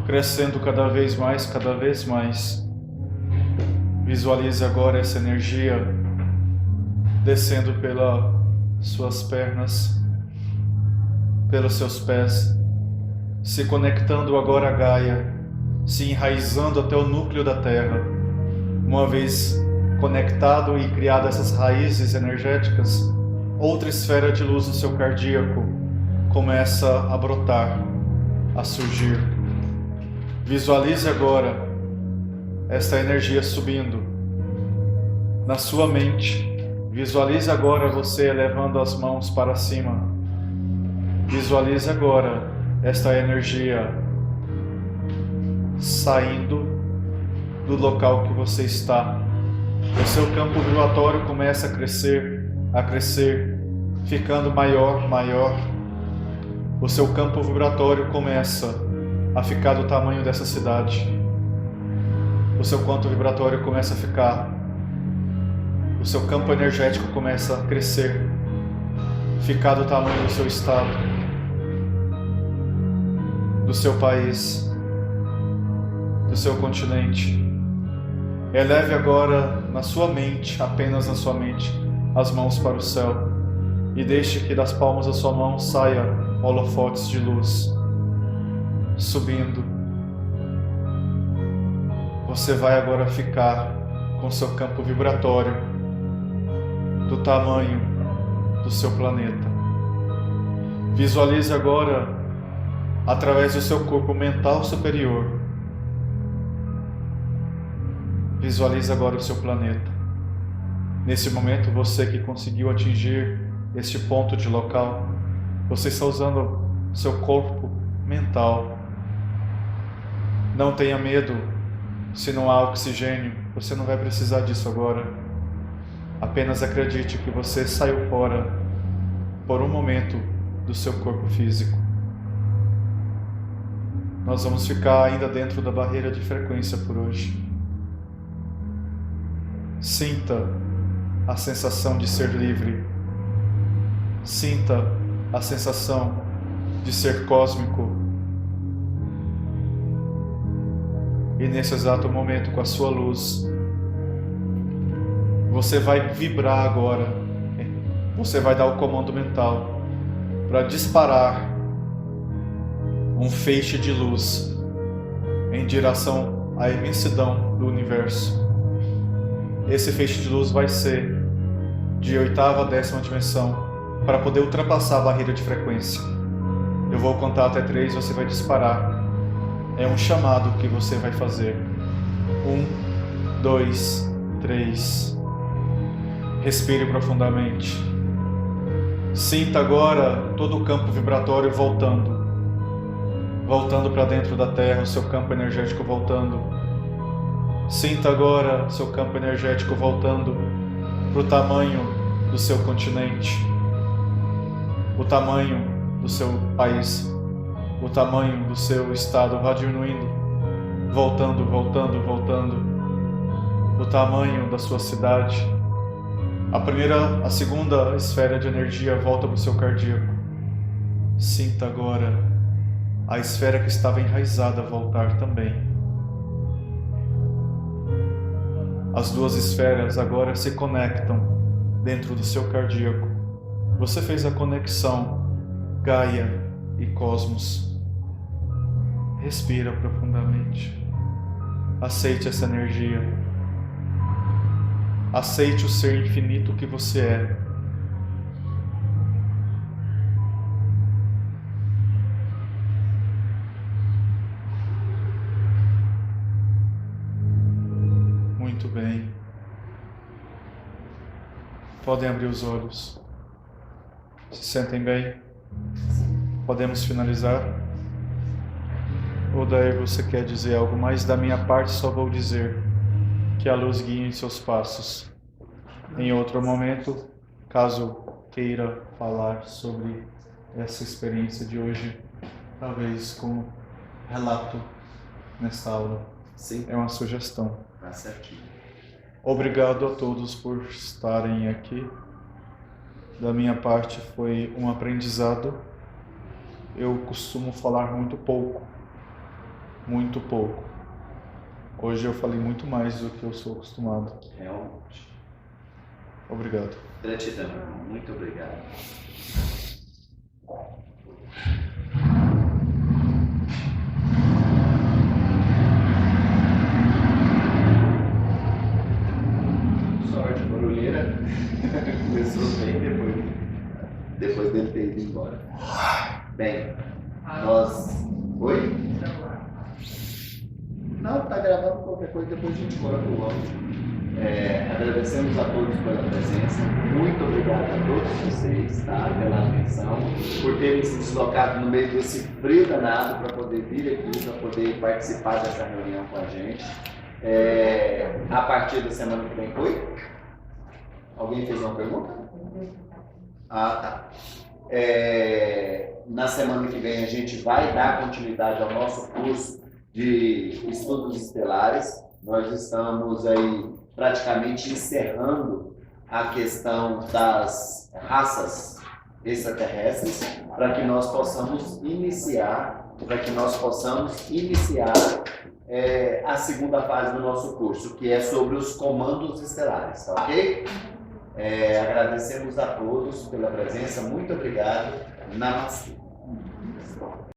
crescendo cada vez mais, cada vez mais. Visualize agora essa energia descendo pelas suas pernas, pelos seus pés, se conectando agora a Gaia, se enraizando até o núcleo da Terra. Uma vez conectado e criado essas raízes energéticas, outra esfera de luz no seu cardíaco começa a brotar, a surgir. Visualize agora esta energia subindo na sua mente. Visualize agora você elevando as mãos para cima. Visualize agora esta energia saindo do local que você está. O seu campo vibratório começa a crescer, ficando maior, maior. O seu campo vibratório começa a ficar do tamanho dessa cidade. O seu campo vibratório começa a ficar. O seu campo energético começa a crescer, ficar do tamanho do seu estado, do seu país, do seu continente. Eleve agora na sua mente, apenas na sua mente, as mãos para o céu e deixe que das palmas da sua mão saia holofotes de luz, subindo. Você vai agora ficar com seu campo vibratório do tamanho do seu planeta. Visualize agora, através do seu corpo mental superior, visualize agora o seu planeta. Nesse momento, você que conseguiu atingir este ponto de local, você está usando seu corpo mental. Não tenha medo se não há oxigênio, você não vai precisar disso agora. Apenas acredite que você saiu fora por um momento do seu corpo físico. Nós vamos ficar ainda dentro da barreira de frequência por hoje. Sinta a sensação de ser livre. Sinta a sensação de ser cósmico. E nesse exato momento, com a sua luz, você vai vibrar agora. Você vai dar o comando mental para disparar um feixe de luz em direção à imensidão do universo. Esse feixe de luz vai ser de 8ª a 10ª dimensão para poder ultrapassar a barreira de frequência. Eu vou contar até 3 e você vai disparar. É um chamado que você vai fazer. 1, 2, 3. Respire profundamente. Sinta agora todo o campo vibratório voltando para dentro da Terra, o seu campo energético voltando. Sinta agora seu campo energético voltando para o tamanho do seu continente, o tamanho do seu país, o tamanho do seu estado. Vá diminuindo, voltando, o tamanho da sua cidade. A segunda esfera de energia volta para o seu cardíaco. Sinta agora a esfera que estava enraizada voltar também. As duas esferas agora se conectam dentro do seu cardíaco. Você fez a conexão Gaia e Cosmos. Respira profundamente. Aceite essa energia. Aceite o ser infinito que você é. Muito bem. Podem abrir os olhos. Se sentem bem? Podemos finalizar? Ou daí você quer dizer algo mais? Da minha parte só vou dizer que a luz guie em seus passos. Em outro momento, caso queira falar sobre essa experiência de hoje, talvez como relato nesta aula. Sim. É uma sugestão. Tá certinho. Obrigado a todos por estarem aqui. Da minha parte foi um aprendizado. Eu costumo falar muito pouco. Hoje eu falei muito mais do que eu sou acostumado. Realmente. Obrigado. Gratidão. Muito obrigado. Sorte, barulheira. Começou bem depois dele ter ido embora. Bem, nós... Oi? Não, tá gravando qualquer coisa, depois a gente coloca o áudio. Agradecemos a todos pela presença. Muito obrigado a todos vocês, tá? Pela atenção, por terem se deslocado no meio desse frio danado para poder vir aqui, para poder participar dessa reunião com a gente. A partir da semana que vem, foi? Alguém fez uma pergunta? Tá. Na semana que vem a gente vai dar continuidade ao nosso curso de estudos estelares. Nós estamos aí praticamente encerrando a questão das raças extraterrestres para que nós possamos iniciar a segunda fase do nosso curso, que é sobre os comandos estelares, tá ok? Agradecemos a todos pela presença, muito obrigado. Namastê.